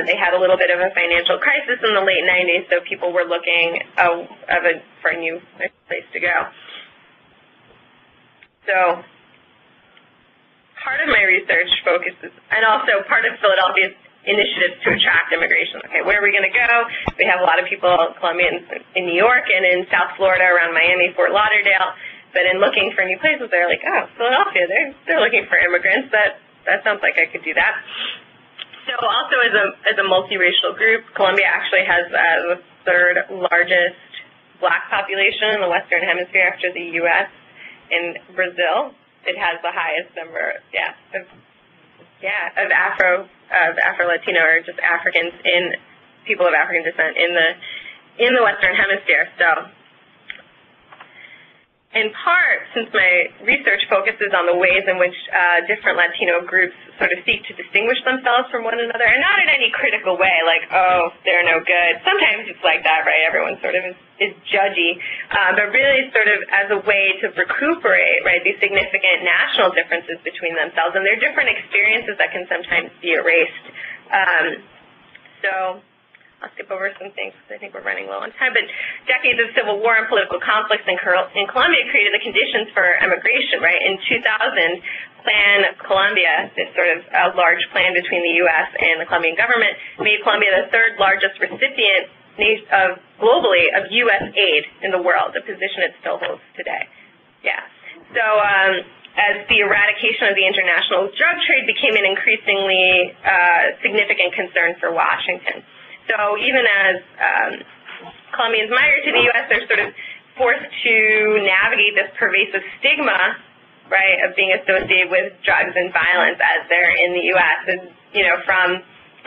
They had a little bit of a financial crisis in the late 90s, so people were looking for a new place to go. So part of my research focuses, and also part of Philadelphia's initiatives to attract immigration. Okay, where are we going to go? We have a lot of people, Colombians, in New York and in South Florida around Miami, Fort Lauderdale. But in looking for new places, they're like, oh, Philadelphia, they're looking for immigrants. That sounds like I could do that. So also as a multiracial group, Colombia actually has the third largest black population in the Western Hemisphere after the U.S. and Brazil. It has the highest number, of Afro-Latino or just Africans people of African descent in the Western Hemisphere. So, in part, since my research focuses on the ways in which different Latino groups sort of seek to distinguish themselves from one another, and not in any critical way, like, oh, they're no good. Sometimes it's like that, right? Everyone sort of is judgy, but really sort of as a way to recuperate, right, these significant national differences between themselves, and their different experiences that can sometimes be erased. So I'll skip over some things because I think we're running low on time, but decades of civil war and political conflicts in Colombia created the conditions for emigration, right? In 2000, Plan Colombia, this sort of large plan between the U.S. and the Colombian government, made Colombia the third largest recipient globally of U.S. aid in the world, a position it still holds today. Yeah. So as the eradication of the international drug trade became an increasingly significant concern for Washington. So even as Colombians migrate to the U.S., they're sort of forced to navigate this pervasive stigma, right, of being associated with drugs and violence as they're in the U.S. and, you know, from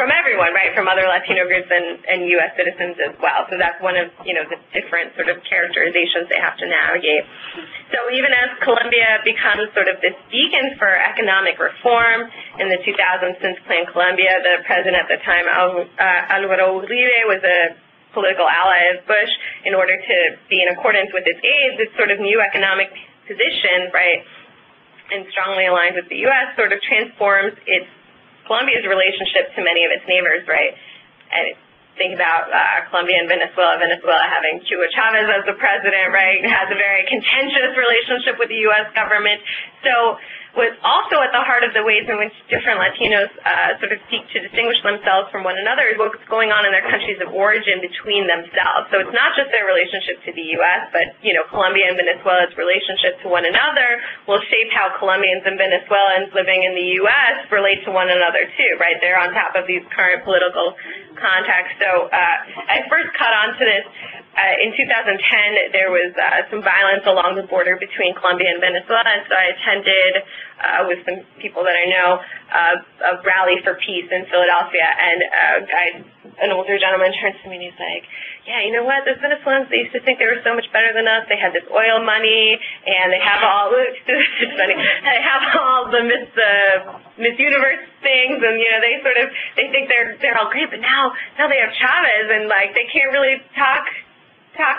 everyone, right, from other Latino groups and U.S. citizens as well. So that's one of, you know, the different sort of characterizations they have to navigate. So even as Colombia becomes sort of this beacon for economic reform in the 2000s since Plan Colombia, the president at the time, Álvaro Uribe, was a political ally of Bush. In order to be in accordance with its aims, this sort of new economic position, right, and strongly aligned with the U.S., sort of transforms Colombia's relationship to many of its neighbors, right? And think about Colombia and Venezuela having Hugo Chavez as the president, right? It has a very contentious relationship with the U.S. government. So what's also at the heart of the ways in which different Latinos sort of seek to distinguish themselves from one another is what's going on in their countries of origin between themselves. So it's not just their relationship to the U.S., but, you know, Colombia and Venezuela's relationship to one another will shape how Colombians and Venezuelans living in the U.S. relate to one another too, right? They're on top of these current political contexts. So I first caught on to this in 2010. There was some violence along the border between Colombia and Venezuela, and so I attended with some people that I know a rally for peace in Philadelphia, and an older gentleman turns to me and he's like, yeah, you know what, those Venezuelans, they used to think they were so much better than us. They had this oil money, and they have all, it's funny, they have all the Miss Universe things, and, you know, they think they're all great, but now they have Chavez, and, like, they can't really talk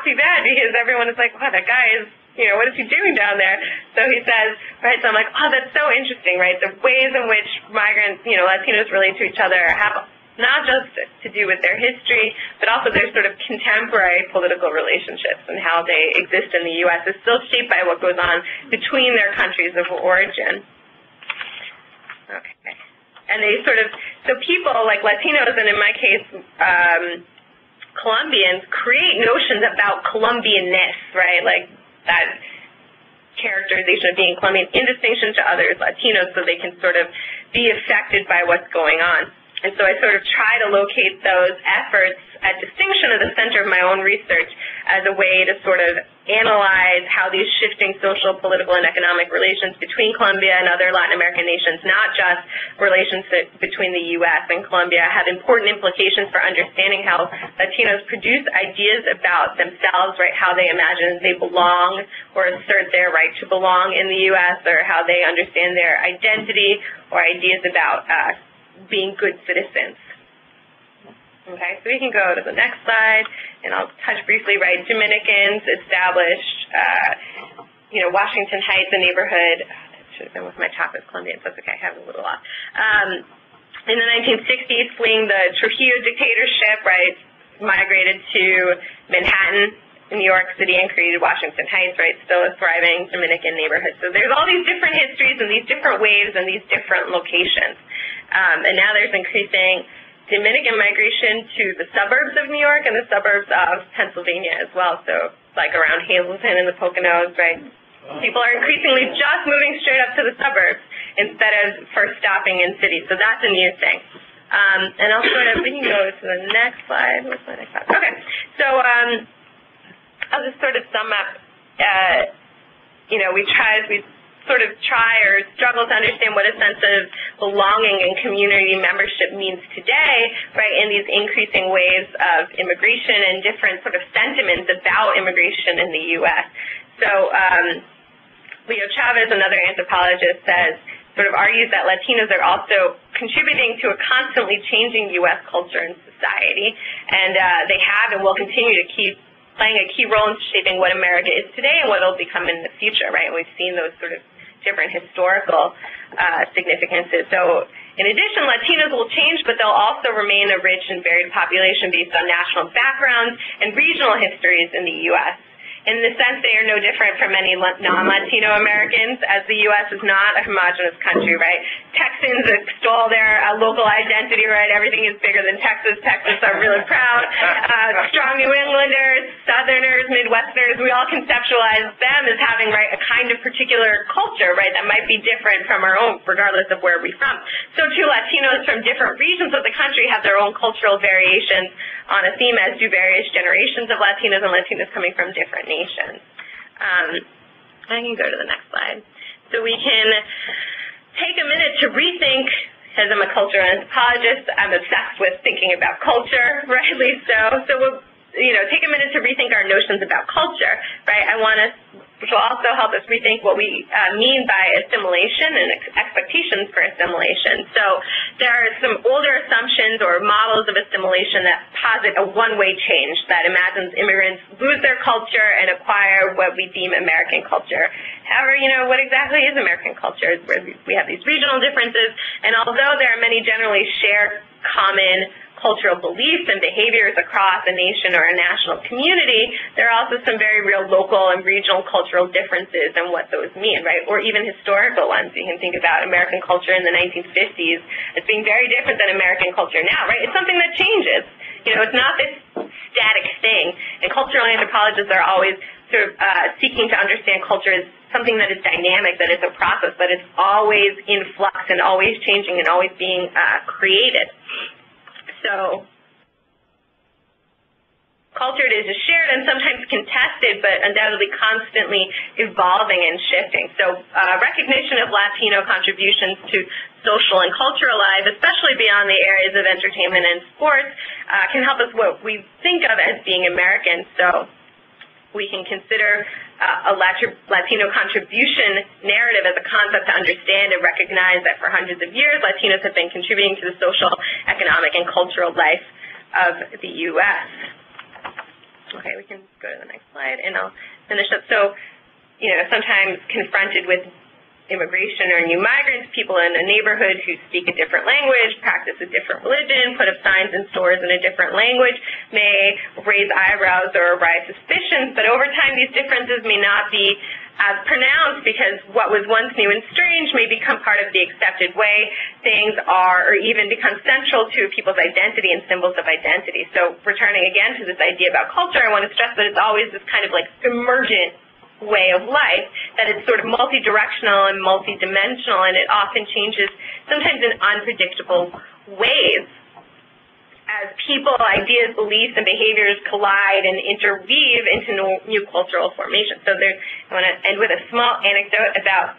too bad because everyone is like, wow, that guy is, you know, what is he doing down there? So he says, right, so I'm like, oh, that's so interesting, right? The ways in which migrants, you know, Latinos relate to each other have not just to do with their history, but also their sort of contemporary political relationships and how they exist in the U.S. is still shaped by what goes on between their countries of origin. Okay. And they sort of, so people like Latinos, and in my case, Colombians, create notions about Colombianness, right? Like that characterization of being Colombian in distinction to others, Latinos, so they can sort of be affected by what's going on. And so I sort of try to locate those efforts at distinction at the center of my own research as a way to sort of analyze how these shifting social, political, and economic relations between Colombia and other Latin American nations, not just relations between the U.S. and Colombia, have important implications for understanding how Latinos produce ideas about themselves, right, how they imagine they belong or assert their right to belong in the U.S., or how they understand their identity or ideas about being good citizens. Okay, so we can go to the next slide, and I'll touch briefly, right, Dominicans established, Washington Heights, a neighborhood, that should have been with my top as Colombians, that's okay, I have a little off. In the 1960s, fleeing the Trujillo dictatorship, right, migrated to Manhattan, New York City, and created Washington Heights, right, still a thriving Dominican neighborhood. So there's all these different histories and these different waves and these different locations. And now there's increasing Dominican migration to the suburbs of New York and the suburbs of Pennsylvania as well, so like around Hazleton and the Poconos, right? People are increasingly just moving straight up to the suburbs instead of first stopping in cities, so that's a new thing. And I'll sort of, we can go to the next slide. What's my next slide? Okay, so I'll just sort of sum up, we sort of try or struggle to understand what a sense of belonging and community membership means today, right, in these increasing waves of immigration and different sort of sentiments about immigration in the U.S. So Leo Chavez, another anthropologist, argues that Latinos are also contributing to a constantly changing U.S. culture and society, and they have and will continue to keep playing a key role in shaping what America is today and what it'll become in the future, right? And we've seen those sort of different historical significances. So in addition, Latinos will change, but they'll also remain a rich and varied population based on national backgrounds and regional histories in the U.S. In the sense, they are no different from many non-Latino Americans, as the U.S. is not a homogenous country, right? Texans extol their local identity, right? Everything is bigger than Texas. Texans are really proud. Strong New Englanders, Southerners, Midwesterners, we all conceptualize them as having, right, a kind of particular culture, right, that might be different from our own, regardless of where we're from. So too, Latinos from different regions of the country have their own cultural variations on a theme, as do various generations of Latinos and Latinos coming from different nations. I can go to the next slide. So we can take a minute to rethink, as I'm a cultural anthropologist, I'm obsessed with thinking about culture, rightly so. So we'll, take a minute to rethink our notions about culture, right? Which will also help us rethink what we mean by assimilation and expectations for assimilation. So there are some older assumptions or models of assimilation that posit a one-way change that imagines immigrants lose their culture and acquire what we deem American culture. However, what exactly is American culture? We have these regional differences, and although there are many generally shared common cultural beliefs and behaviors across a nation or a national community, there are also some very real local and regional cultural differences in what those mean, right? Or even historical ones. You can think about American culture in the 1950s as being very different than American culture now, right? It's something that changes. It's not this static thing. And cultural anthropologists are always sort of seeking to understand culture as something that is dynamic, that it's a process, that it's always in flux and always changing and always being created. So culture is shared and sometimes contested, but undoubtedly constantly evolving and shifting. So recognition of Latino contributions to social and cultural life, especially beyond the areas of entertainment and sports, can help us what we think of as being American. So we can consider a Latino contribution narrative as a concept to understand and recognize that for hundreds of years, Latinos have been contributing to the social, economic, and cultural life of the U.S. Okay, we can go to the next slide, and I'll finish up. So, sometimes confronted with immigration or new migrants, people in a neighborhood who speak a different language, practice a different religion, put up signs in stores in a different language, may raise eyebrows or arise suspicions, but over time these differences may not be as pronounced because what was once new and strange may become part of the accepted way things are, or even become central to people's identity and symbols of identity. So returning again to this idea about culture, I want to stress that it's always this kind of like emergent way of life, that it's sort of multi-directional and multi-dimensional, and it often changes, sometimes in unpredictable ways, as people, ideas, beliefs, and behaviors collide and interweave into new cultural formations. So I want to end with a small anecdote about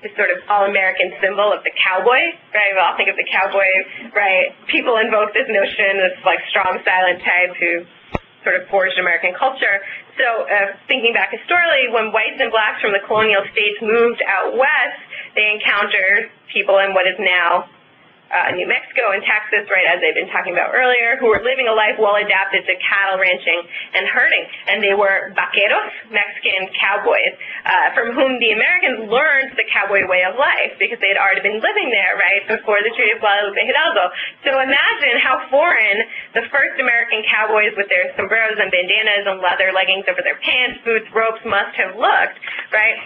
this sort of all-American symbol of the cowboy, right? We all think of the cowboy, right? People invoke this notion, this like strong, silent type who sort of forged American culture. So thinking back historically, when whites and blacks from the colonial states moved out west, they encountered people in what is now New Mexico and Texas, right, as they've been talking about earlier, who were living a life well adapted to cattle ranching and herding. And they were vaqueros, Mexican cowboys, from whom the Americans learned the cowboy way of life because they had already been living there, right, before the Treaty of Guadalupe Hidalgo. So imagine how foreign the first American cowboys with their sombreros and bandanas and leather leggings over their pants, boots, ropes must have looked, right?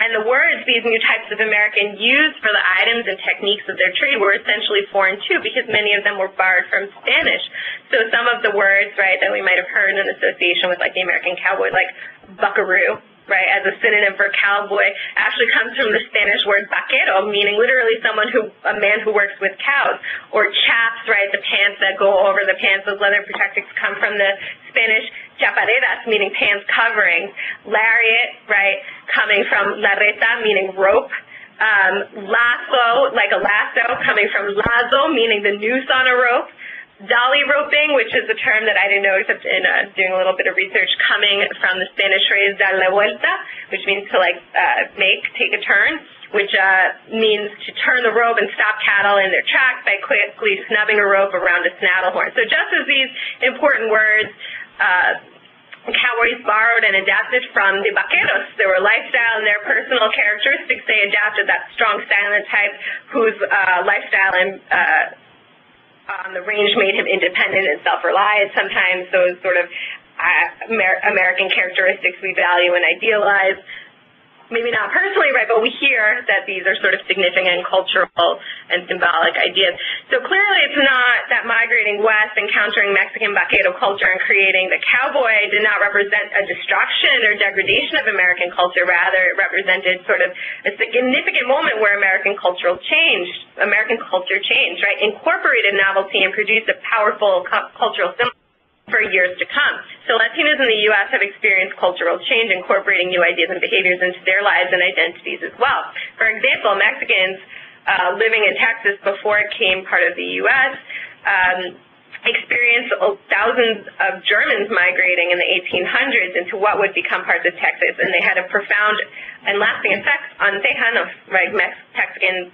And the words these new types of American used for the items and techniques of their trade were essentially foreign too, because many of them were borrowed from Spanish. So some of the words, right, that we might have heard in association with like the American cowboy, like buckaroo, right, as a synonym for cowboy, actually comes from the Spanish word vaquero, meaning literally a man who works with cows. Or chaps, right, the pants that go over the pants, those leather protectors come from the Spanish chapareras, meaning pants coverings. Lariat, right, coming from lareta, meaning rope. Lasso, like a lasso, coming from lazo, meaning the noose on a rope. Dolly roping, which is a term that I didn't know except in doing a little bit of research, coming from the Spanish phrase dar la vuelta, which means to take a turn, which means to turn the rope and stop cattle in their tracks by quickly snubbing a rope around a saddle horn. So just as these important words cowboys borrowed and adapted from the vaqueros, their lifestyle and their personal characteristics, they adapted that strong, silent type whose lifestyle and on the range made him independent and self-reliant. Sometimes those sort of American characteristics we value and idealize. Maybe not personally, right, but we hear that these are sort of significant cultural and symbolic ideas. So clearly it's not that migrating west, encountering Mexican vaquero culture and creating the cowboy did not represent a destruction or degradation of American culture. Rather, it represented sort of a significant moment where American culture changed, right, incorporated novelty and produced a powerful cultural symbol for years to come. So Latinos in the U.S. have experienced cultural change, incorporating new ideas and behaviors into their lives and identities as well. For example, Mexicans living in Texas before it became part of the U.S. Experienced thousands of Germans migrating in the 1800s into what would become parts of Texas, and they had a profound and lasting effect on Tejanos, right, Texans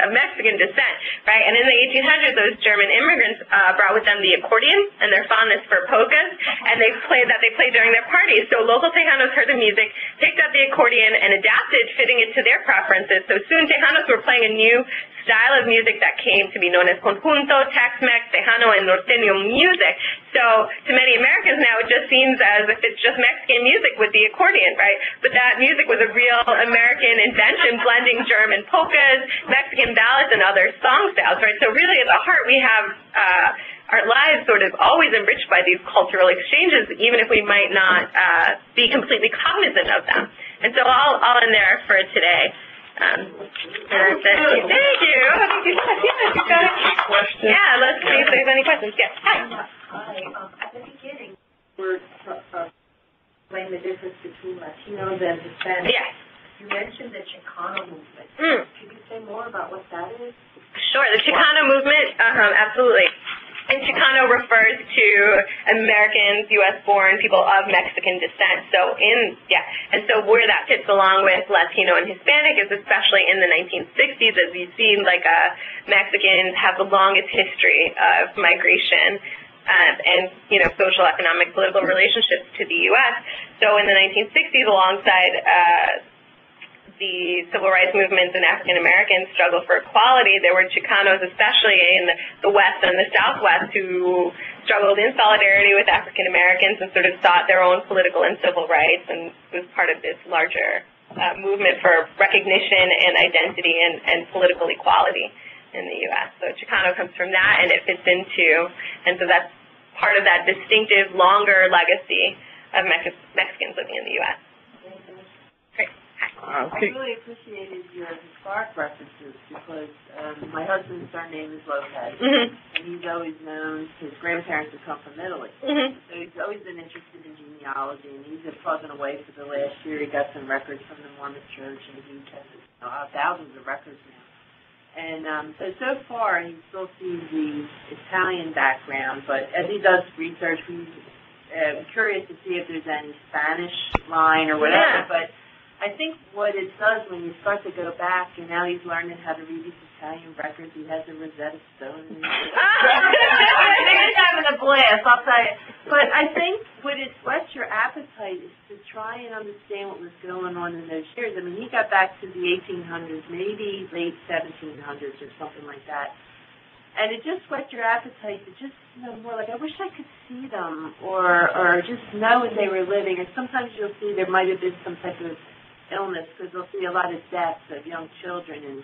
of Mexican descent, right? And in the 1800s, those German immigrants brought with them the accordion and their fondness for polkas, and they played during their parties. So local Tejanos heard the music, picked up the accordion, and adapted, fitting it to their preferences. So soon Tejanos were playing a new style of music that came to be known as conjunto, Tex-Mex, Tejano, and norteño music. So to many Americans now, it just seems as if it's just Mexican music with the accordion, right? But that music was a real American invention, blending German polkas, Mexican ballads, and other song styles, right? So really at the heart, we have our lives sort of always enriched by these cultural exchanges, even if we might not be completely cognizant of them. And so I'll end there for today. Thank you. Question? Yeah, let's see if there's any questions. Yes. Hi. At the beginning, we're explaining the difference between Latinos and Hispanics. Yes. You mentioned the Chicano movement. Could you say more about what that is? Sure. The Chicano movement, absolutely. And Chicano refers to Americans, U.S.-born people of Mexican descent. And so where that fits along with Latino and Hispanic is especially in the 1960s, as you see, Mexicans have the longest history of migration and social, economic, political relationships to the U.S. So in the 1960s, alongside the civil rights movements and African Americans struggle for equality, there were Chicanos, especially in the West and the Southwest, who struggled in solidarity with African Americans and sort of sought their own political and civil rights, and was part of this larger movement for recognition and identity and political equality in the U.S. So Chicano comes from that, and it fits into, and so that's part of that distinctive, longer legacy of Mexicans living in the U.S. Great. I really appreciated your historic references because my husband's surname is Lopez, and he's always known his grandparents have come from Italy. So he's always been interested in genealogy, and he's been plugging away for the last year. He got some records from the Mormon Church, and he has thousands of records now. And so far, he still sees the Italian background, but as he does research, he's curious to see if there's any Spanish line or whatever, but I think what it does when you start to go back, and now he's learning how to read these Italian records. He has the Rosetta Stone. He's having a blast, I'll tell you. But I think what it whets your appetite is to try and understand what was going on in those years. I mean, he got back to the 1800s, maybe late 1700s or something like that. And it just whets your appetite to just more like, I wish I could see them, or just know what they were living. Or sometimes you'll see there might have been some type of illness, because they'll see a lot of deaths of young children, and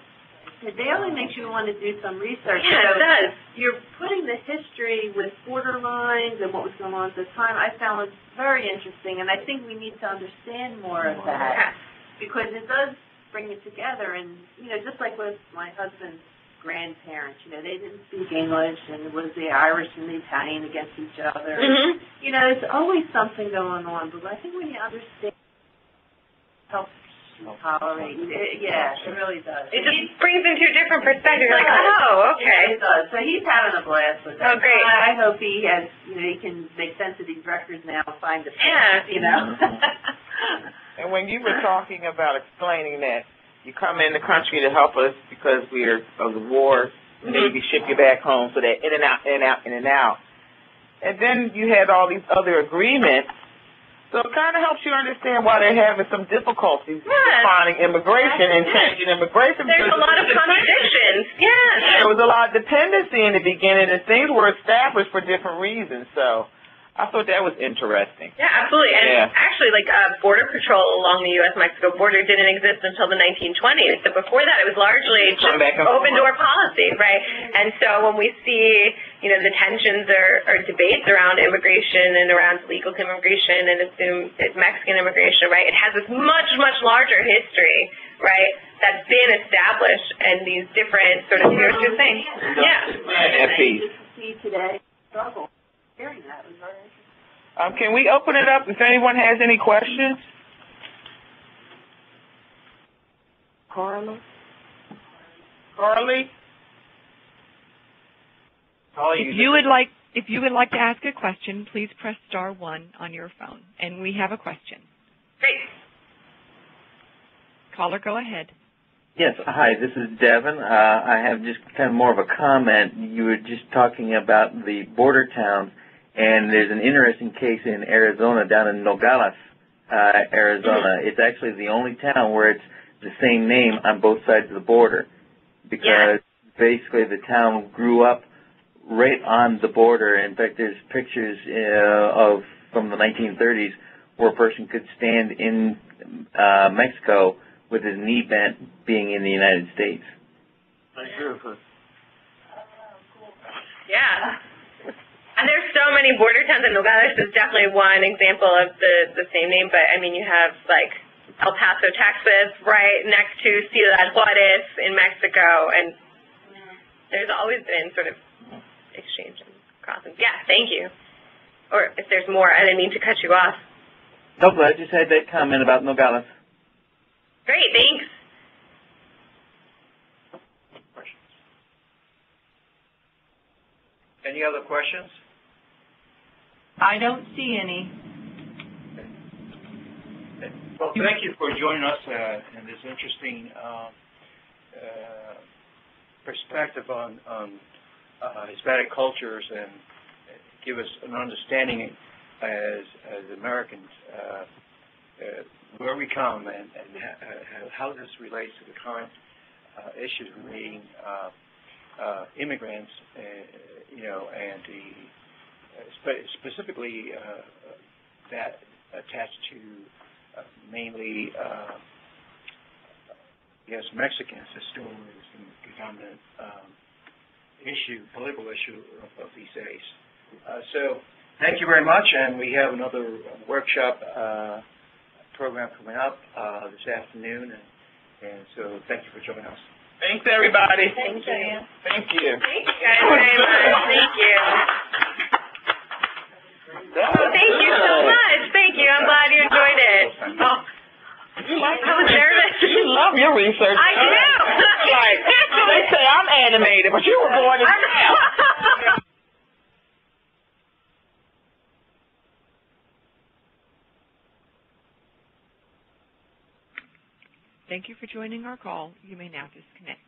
it only makes you want to do some research. Yeah, it does. You're putting the history with border lines and what was going on at the time. I found it very interesting, and I think we need to understand more of that, because it does bring it together. And just like with my husband's grandparents, they didn't speak English, and it was the Irish and the Italian against each other. There's always something going on, but I think when you understand, helps tolerate. It really does. It just brings into a different perspective. You're like, oh, okay. Yeah, it does. So he's having a blast with it. Oh, great. I hope he has, he can make sense of these records now and find the And when you were talking about explaining that you come in the country to help us because we're of the war, and then we ship you back home, so that in and out, in and out, in and out. And then you had all these other agreements. So it kind of helps you understand why they're having some difficulties defining immigration and changing immigration. There's a lot of contradictions. There was a lot of dependency in the beginning, and things were established for different reasons. So I thought that was interesting. Yeah, absolutely. And actually, like, border patrol along the U.S.-Mexico border didn't exist until the 1920s. So before that, it was largely just open-door policy, right? And so when we see, you know, the tensions or debates around immigration and around legal immigration and assume Mexican immigration, right, it has this much, much larger history, right, that's been established and these different sort of, you know what you're saying? Yeah. That piece. See today, struggle. Hearing that was very interesting. Can we open it up if anyone has any questions? Carly? If you would like to ask a question, please press star 1 on your phone. And we have a question. Great. Caller, go ahead. Yes, hi, this is Devin. I have just kind of more of a comment. You were just talking about the border towns, and there's an interesting case in Arizona, down in Nogales, Arizona. It's actually the only town where it's the same name on both sides of the border, because basically the town grew up right on the border. In fact, there's pictures from the 1930s where a person could stand in Mexico with his knee bent, being in the United States. Yeah. And there's so many border towns, and Nogales is definitely one example of the same name, but I mean, you have like El Paso, Texas, right next to Ciudad Juarez in Mexico, and there's always been sort of exchange and crossing. Yeah, thank you. Or if there's more, I didn't mean to cut you off. Nope, I just had that comment about Nogales. Great, thanks. Any other questions? I don't see any. Well, thank you for joining us in this interesting perspective on Hispanic cultures, and give us an understanding as Americans where we come and how this relates to the current issues relating immigrants, you know, and specifically that attached to mainly, yes, Mexicans. Is still the dominant issue, political issue of these days. So thank you very much, and we have another workshop program coming up this afternoon, and so thank you for joining us. Thanks, everybody. Thank you. Thank you. Thank you guys very much. Thank you. Oh, thank you so much. Thank you. I'm glad you enjoyed it. Oh, I was nervous. You love your research. I do. Like, they say I'm animated, but you were born in hell. Thank you for joining our call. You may now disconnect.